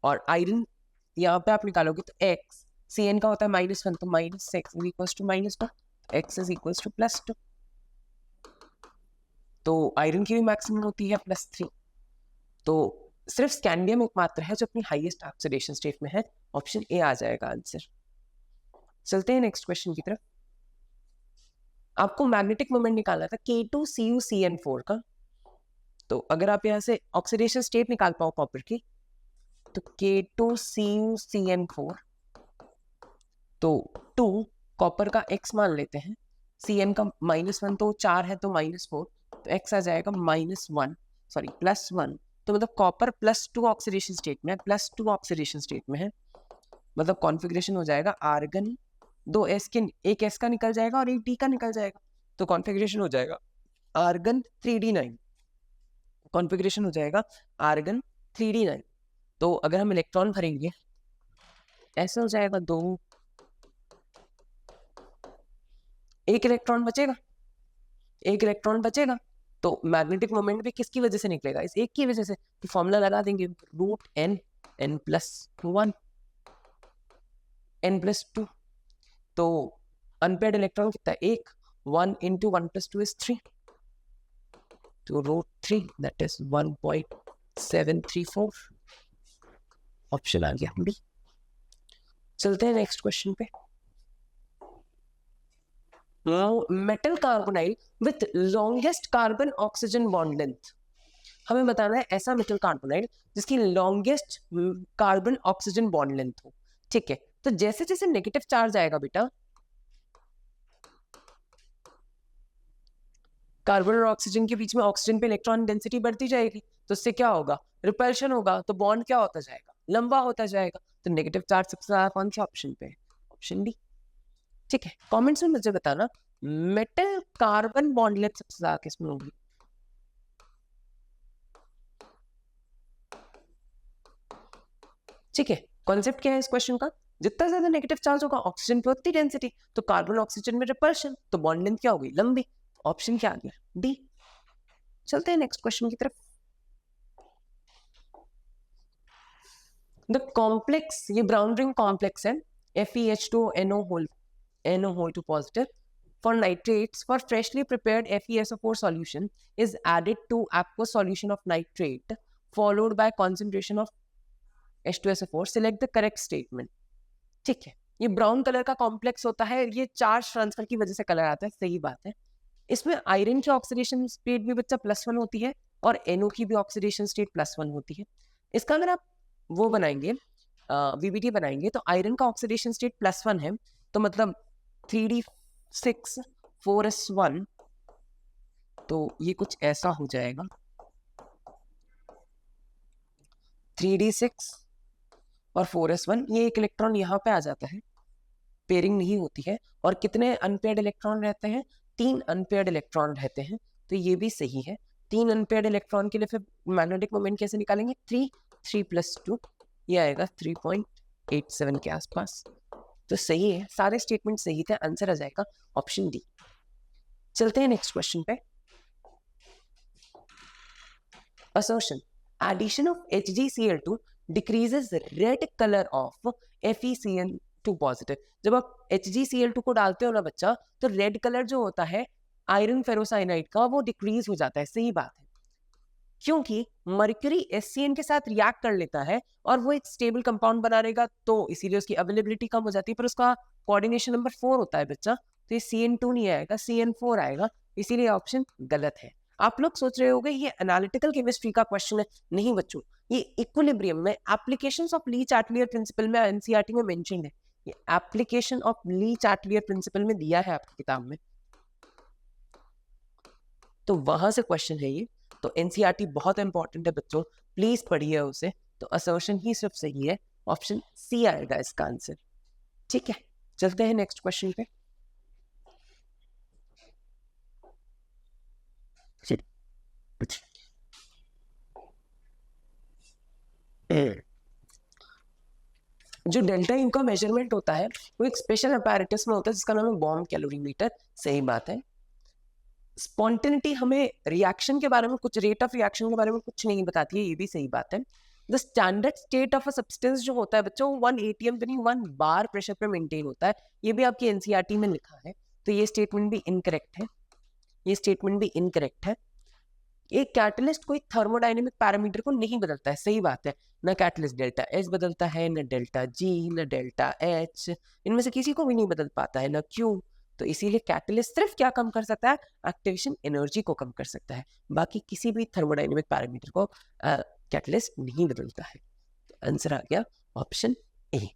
और आयरन यहाँ पे आप निकालोगे तो X, Cn का होता है -1, तो -6 is equals to -2, X is equals to +2। तो आयरन की भी मैक्सिमम होती है +3। तो सिर्फ स्कैंडियम एकमात्र है जो अपनी हाईएस्ट ऑक्सीडेशन स्टेट में है। ऑप्शन ए आ जाएगा आंसर। चलते हैं नेक्स्ट क्वेश्चन की तरफ। आपको मैग्नेटिक मोमेंट निकालना था K2CuCN4 का। तो अगर आप यहाँ से ऑक्सीडेशन स्टेट निकाल पाओ कॉपर की, तो K2CuCN4, तो 2 कॉपर का X मान लेते हैं, Cn का -1 तो 4 है तो -4, तो X आ जाएगा +1। तो मतलब कॉपर +2 ऑक्सीडेशन स्टेट में है, +2 ऑक्सीडेशन स्टेट में है। मतलब कॉन्फ़िगरेशन हो जाएगा आर्गन, 2 S के, एक S का निकल जाएगा और एक D का निकल जाएगा, तो कॉन्फ़िगरेशन हो जाएगा आर्गन 3D9। कॉन्फ़िगरेशन हो जाएगा आर्गन 3D9। तो अगर हम इलेक्ट्रॉन भरेंगे ऐसा हो जाएगा 2, एक इलेक्ट्रॉन बचेगा। तो मैग्नेटिक मोमेंट भी किसकी वजह से निकलेगा? इस एक की वजह से। तो फॉर्मूला लगा देंगे √n, n+1, n+2। तो अनपेयर्ड इलेक्ट्रॉन कितना है? 1। 1 × 1 + 2 is 3, तो √3 that is 1.734। ऑप्शन आ गया बी। चलते हैं नेक्स्ट क्वेश्चन पे। Metal carbonyl with longest carbon oxygen bond length. हमें बताना है ऐसा मेटल कार्बोनाइल जिसकी longest carbon oxygen bond length हो। ठीक है, तो जैसे जैसे नेगेटिव चार्ज आएगा बेटा, कार्बन और ऑक्सीजन के बीच में ऑक्सीजन पे इलेक्ट्रॉन डेंसिटी बढ़ती जाएगी, तो उससे क्या होगा? रिपल्शन होगा, तो बॉन्ड क्या होता जाएगा? लंबा होता जाएगा। तो नेगेटिव चार्ज सबसे ज्यादा कौन से ऑप्शन पे है? Option D. ठीक है, कमेंट्स में मुझे बताना मेटल कार्बन बॉन्ड लेंथ सबसे ज्यादा किसमें होगी? ठीक है, कॉन्सेप्ट क्या है इस क्वेश्चन का? जितना ज्यादा नेगेटिव चार्ज होगा ऑक्सीजन पे उतनी डेंसिटी, तो कार्बन ऑक्सीजन में रिपल्शन, तो बॉन्ड लेंथ क्या होगी? लंबी। ऑप्शन क्या आ गया? डी। चलते हैं नेक्स्ट क्वेश्चन की तरफ। द कॉम्प्लेक्स, ये ब्राउन रिंग कॉम्प्लेक्स है, FeH2NO2 positive for nitrates for freshly prepared FeSO4 solution is added to aqueous solution of nitrate followed by concentration of H2SO4. Select the correct statement. ठीक है, ये brown colour का complex होता है, ये charge transfer की वजह से कलर आता है, सही बात है। इसमें आयरन की ऑक्सीडेशन स्टेट भी बच्चा +1 होती है और NO की भी ऑक्सीडेशन स्टेट +1 होती है। इसका अगर आप वो बनाएंगे, VBT बनाएंगे, तो आयरन का ऑक्सीडेशन स्टेट +1 है, तो मतलब 3D6 4S1, तो ये कुछ ऐसा हो जाएगा 3D6 और 4S1। ये एक इलेक्ट्रॉन यहाँ पे आ जाता है, पेयरिंग नहीं होती है। और कितने अनपेयर्ड इलेक्ट्रॉन रहते हैं? 3 अनपेयर्ड इलेक्ट्रॉन रहते हैं, तो ये भी सही है। 3 अनपेयर्ड इलेक्ट्रॉन के लिए फिर मैग्नेटिक मोमेंट कैसे निकालेंगे? 3 + 2, ये आएगा 3.87 के आसपास। तो सही है, सारे स्टेटमेंट सही थे, आंसर आ जाएगा ऑप्शन डी। चलते हैं नेक्स्ट क्वेश्चन पे। Assertion: addition of HgCl2 decreases red color of FeCN2 positive। जब आप HgCl2 को डालते हो ना बच्चा, तो रेड कलर जो होता है आयरन फेरोसाइनाइड का, वो डिक्रीज हो जाता है। सही बात है, क्योंकि मर्क्यूरी HCN के साथ रिएक्ट कर लेता है और वो एक स्टेबल कंपाउंड बना रहेगा, तो इसीलिए उसकी अवेलेबिलिटी कम हो जाती है। पर उसका कोऑर्डिनेशन नंबर 4 होता है बच्चा, तो ये CN2 नहीं आएगा, CN4 आएगा, इसीलिए ऑप्शन गलत है। आप लोग सोच रहे होंगे ये एनालिटिकल केमिस्ट्री का क्वेश्चन है। नहीं बच्चों, ये इक्विलिब्रियम में एप्लीकेशंस ऑफ ली चार्टलियर प्रिंसिपल में एनसीईआरटी में मेंशन्ड है। ये एप्लीकेशन ऑफ ली चार्टलियर प्रिंसिपल में दिया है आपकी किताब में, तो वहां से क्वेश्चन है ये। तो एनसीईआरटी बहुत इंपॉर्टेंट है बच्चों, प्लीज पढ़िए उसे। तो असर्शन ही सिर्फ सही है, ऑप्शन सी आएगा इसका आंसर। ठीक है, चलते हैं नेक्स्ट क्वेश्चन पे। जो डेल्टा यू का मेजरमेंट होता है वो एक स्पेशल अपैरेटस में होता है जिसका नाम है बॉर्न कैलोरीमीटर। सही बात है। स्पॉन्टेनिटी हमें रिएक्शन के बारे में, कुछ रेट ऑफ रिएक्शन के बारे में कुछ नहीं बताती है, ये भी सही बात है। The standard state of a substance जो होता है बच्चों, 1 atm यानी 1 बार प्रेशर पे मेंटेन होता है। ये भी आपकी एनसीईआरटी में लिखा है, तो ये स्टेटमेंट भी इनकरेक्ट है, ये स्टेटमेंट भी इनकरेक्ट है। एक कैटलिस्ट कोई थर्मोडायनेमिक पैरामीटर को नहीं बदलता है। सही बात है, ना कैटलिस्ट डेल्टा एच बदलता है, ना डेल्टा जी, ना डेल्टा एच, इनमें से किसी को भी नहीं बदल पाता है, ना क्यू। तो इसीलिए कैटलिस्ट सिर्फ क्या कम कर सकता है, एक्टिवेशन एनर्जी को कम कर सकता है, बाकी किसी भी थर्मोडायनेमिक पैरामीटर को कैटलिस्ट नहीं बदलता है। तो आंसर आ गया ऑप्शन ए।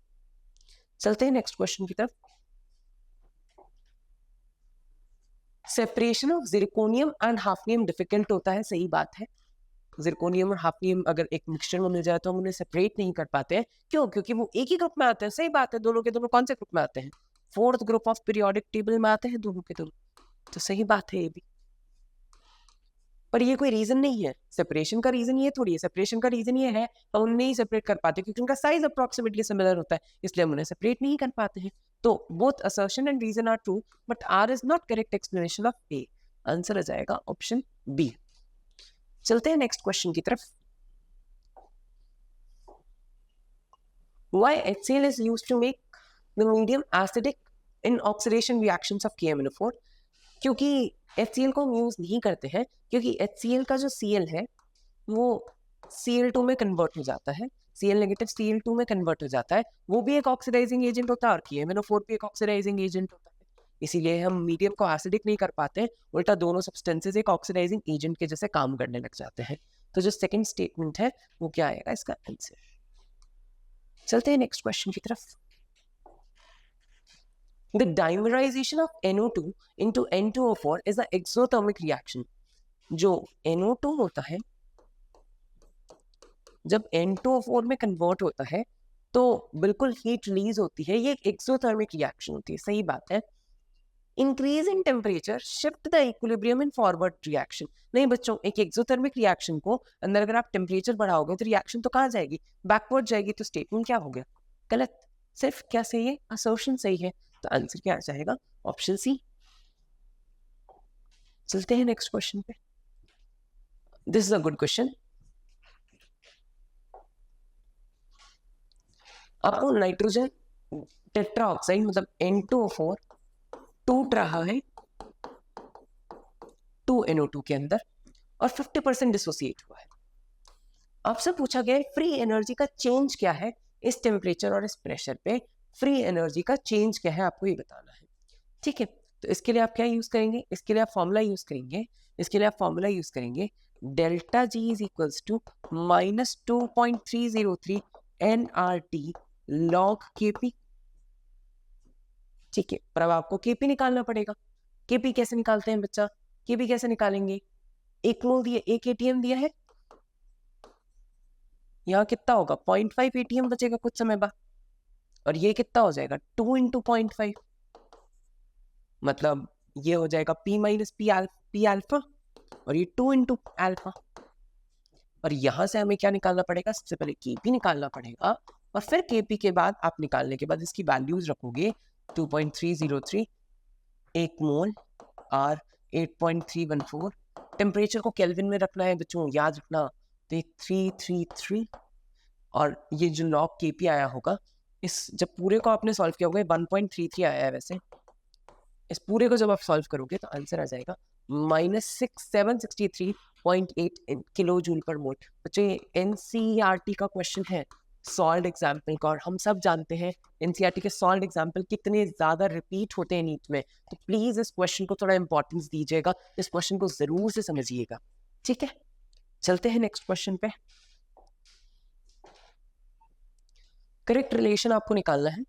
चलते हैं नेक्स्ट क्वेश्चन की तरफ। Separation of zirconium and hafnium difficult होता है। सही बात है, जिरकोनियम और हाफनियम अगर एक मिक्सचर में मिल जाए तो हम उन्हें सेपरेट नहीं कर पाते हैं। क्यों? क्योंकि वो एक ही ग्रुप में आते हैं। सही बात है, दोनों के दोनों कौन से ग्रुप में आते हैं, 4th group of periodic table में आते हैं दोनों के दोनों। तो सही बात है ये भी, पर ये कोई रीजन नहीं है सेपरेशन का। रीजन ये थोड़ी है, सेपरेशन का रीजन ये है हम उन्हें नहीं सेपरेट कर पाते क्योंकि उनका साइज अप्रोक्सीमेटली सिमिलर होता है, इसलिए हम उन्हें सेपरेट नहीं कर पाते हैं। तो both assertion and reason are true, but R is not correct explanation of A. Answer आ जाएगा ऑप्शन बी। चलते हैं नेक्स्ट क्वेश्चन की तरफ। Why HCl is used to make the medium acidic in oxidation reactions of KMnO4? क्योंकि HCl को हम use नहीं करते हैं क्योंकि HCl का जो Cl है वो Cl2 में कन्वर्ट हो जाता है, Cl नेगेटिव Cl2 में कन्वर्ट हो जाता है। वो भी एक ऑक्सीडाइजिंग एजेंट होता है और KMnO4 भी एक ऑक्सीडाइजिंग एजेंट होता है, इसीलिए हम मीडियम को एसिडिक नहीं कर पाते, उल्टा दोनों सब्सटेंसेस एक ऑक्सीडाइजिंग एजेंट के जैसे काम करने लग जाते हैं। तो जो सेकंड स्टेटमेंट है वो क्या आएगा इसका आंसर। चलते हैं नेक्स्ट क्वेश्चन की तरफ। The dimerization of NO2 into N2O4 is an exothermic reaction। जो NO2 होता है जब N2O4 में कन्वर्ट होता है तो बिल्कुल हीट रिलीज होती है, ये एक एक्सोथर्मिक रिएक्शन होती है। सही बात है। Increase in temperature shift the equilibrium in forward reaction. नहीं बच्चों, एक एक्सोथर्मिक रिएक्शन को अंदर अगर आप टेम्परेचर बढ़ाओगे तो रिएक्शन तो कहाँ जाएगी, बैकवर्ड जाएगी। तो स्टेटमेंट क्या हो गया, गलत। सिर्फ क्या सही है, असर्शन सही है। तो आंसर क्या आ जाएगा, ऑप्शन सी। चलते हैं नेक्स्ट क्वेश्चन पे। This is a good question. आपको नाइट्रोजन टेट्राऑक्साइड मतलब N2O4 टूट रहा है 2NO2 के अंदर और 50% डिसोसिएट हुआ है। आपसे पूछा गया है फ्री एनर्जी का चेंज क्या है इस टेम्परेचर और इस प्रेशर पे। फ्री एनर्जी का चेंज क्या है आपको ये बताना है। ठीक है, तो इसके लिए आप क्या यूज करेंगे, इसके लिए आप फॉर्मूला यूज करेंगे, इसके लिए आप फॉर्मूला यूज करेंगे delta ji is equals to -2.303 nRT log Kp। ठीक है, पर अब आपको Kp निकालना पड़ेगा। Kp कैसे निकालते हैं बच्चा, Kp कैसे निकालेंगे, एक मोल दिया, एक ATM दिया है, यहाँ कितना होगा 0.5 ATM बचेगा कुछ समय बाद, और ये कितना हो जाएगा 2 × 0.5, मतलब ये हो जाएगा P - P अल्फा और ये 2 × अल्फा। और यहां से हमें क्या निकालना पड़ेगा, सबसे पहले Kp निकालना पड़ेगा और फिर Kp के बाद आप निकालने के बाद इसकी वैल्यूज रखोगे 2.303 1 मोल और 8.314। टेम्परेचर को केल्विन में रखना है बच्चों, याद रखना। तो 333 और ये जो लॉग Kp आया होगा, इस जब पूरे को आपने सॉल्व किया होगा 1.33 आया है वैसे, इस पूरे को जब आप सॉल्व करोगे तो आंसर आ जाएगा -763.8 किलो जूल पर मोल। बच्चों ये NCERT का क्वेश्चन है, सॉल्ड एग्जाम्पल का, और हम सब जानते हैं NCERT के सॉल्ड एग्जाम्पल कितने ज़्यादा रिपीट होते हैं नीट में। तो प्लीज़ इस क्वेश्चन को थोड़ा इंपॉर्टेंस दीजिएगा, इस क्वेश्चन को ज़रूर से समझिएगा, ठीक है। चलते हैं नेक्स्ट क्वेश्चन पे। करेक्ट रिलेशन आपको निकालना है।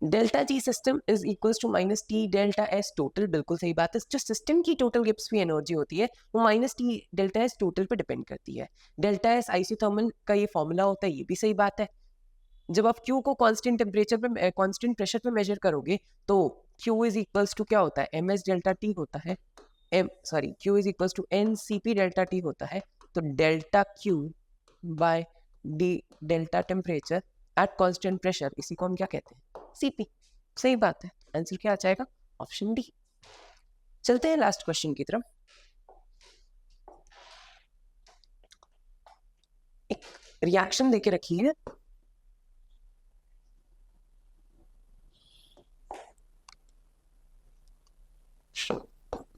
Delta G system is equals to minus T delta S total. बिल्कुल सही बात है, जो सिस्टम की टोटल गिब्स फ्री एनर्जी होती है वो minus T delta S total पे डिपेंड करती है। डेल्टा एस आइसोथर्मल का ये फॉर्मूला होता है, ये भी सही बात है। जब आप Q को कांस्टेंट टेम्परेचर पे कांस्टेंट प्रेशर पे मेजर करोगे तो Q इज इक्वल्स टू क्या होता है, ms डेल्टा टी होता है, Q is equals to NCP delta T होता है। तो delta Q by D delta temperature at constant pressure, इसी को हम क्या कहते हैं, CP। सही बात है, आंसर क्या आ जाएगा, ऑप्शन डी। चलते हैं लास्ट क्वेश्चन की तरफ। एक रिएक्शन देके रखी है,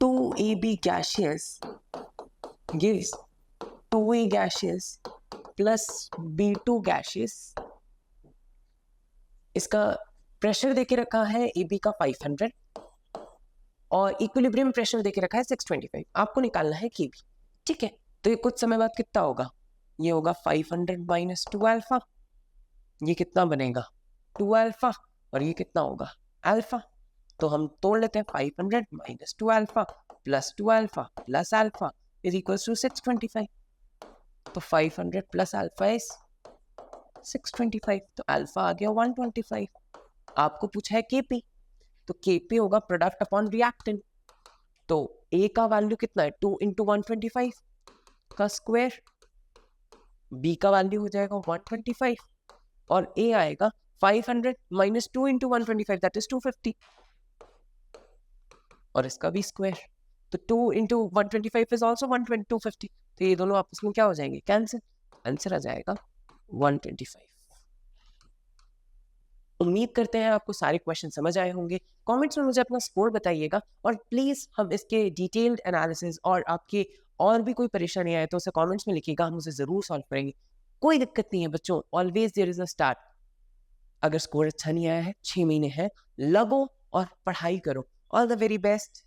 two AB gaseous gives 2A gaseous plus B2 gaseous। इसका प्रेशर देके रखा है AB का 500 और इक्विलिब्रियम प्रेशर देके रखा है 625। आपको निकालना है Kb, ठीक है। तो ये कुछ समय बाद कितना होगा, ये होगा 500 माइनस 2 अल्फा, ये कितना बनेगा 2 अल्फा, और ये कितना होगा अल्फा। तो हम तोड़ लेते हैं 500 minus 2 alpha plus 2 alpha plus alpha is equal to 625। तो 500 प्लस अल्फा इज 625, तो अल्फा आ गया 125। आपको पूछा है Kp, तो Kp होगा प्रोडक्ट अपॉन रिएक्टेंट। तो A का वैल्यू कितना है 2 इंटू 125 का स्क्वायर, B का वैल्यू हो जाएगा 125 और A आएगा 500 माइनस 2 इंटू 125 दैट इज 250 और इसका भी स्क्वायर। तो 2 इंटू 125 इज ऑल्सो 250। तो ये दोनों आपस में क्या हो जाएंगे, कैंसिल। आंसर आ जाएगा 125। उम्मीद करते हैं आपको सारे क्वेश्चन समझ आए होंगे। कमेंट्स में मुझे अपना स्कोर बताइएगा और प्लीज़ हम इसके डिटेल्ड एनालिसिस और आपके और भी कोई परेशानी आए तो उसे कमेंट्स में लिखिएगा, हम उसे ज़रूर सॉल्व करेंगे। कोई दिक्कत नहीं है बच्चों, always there is a start. अगर स्कोर अच्छा नहीं आया है, 6 महीने हैं, लगो और पढ़ाई करो। All the very best.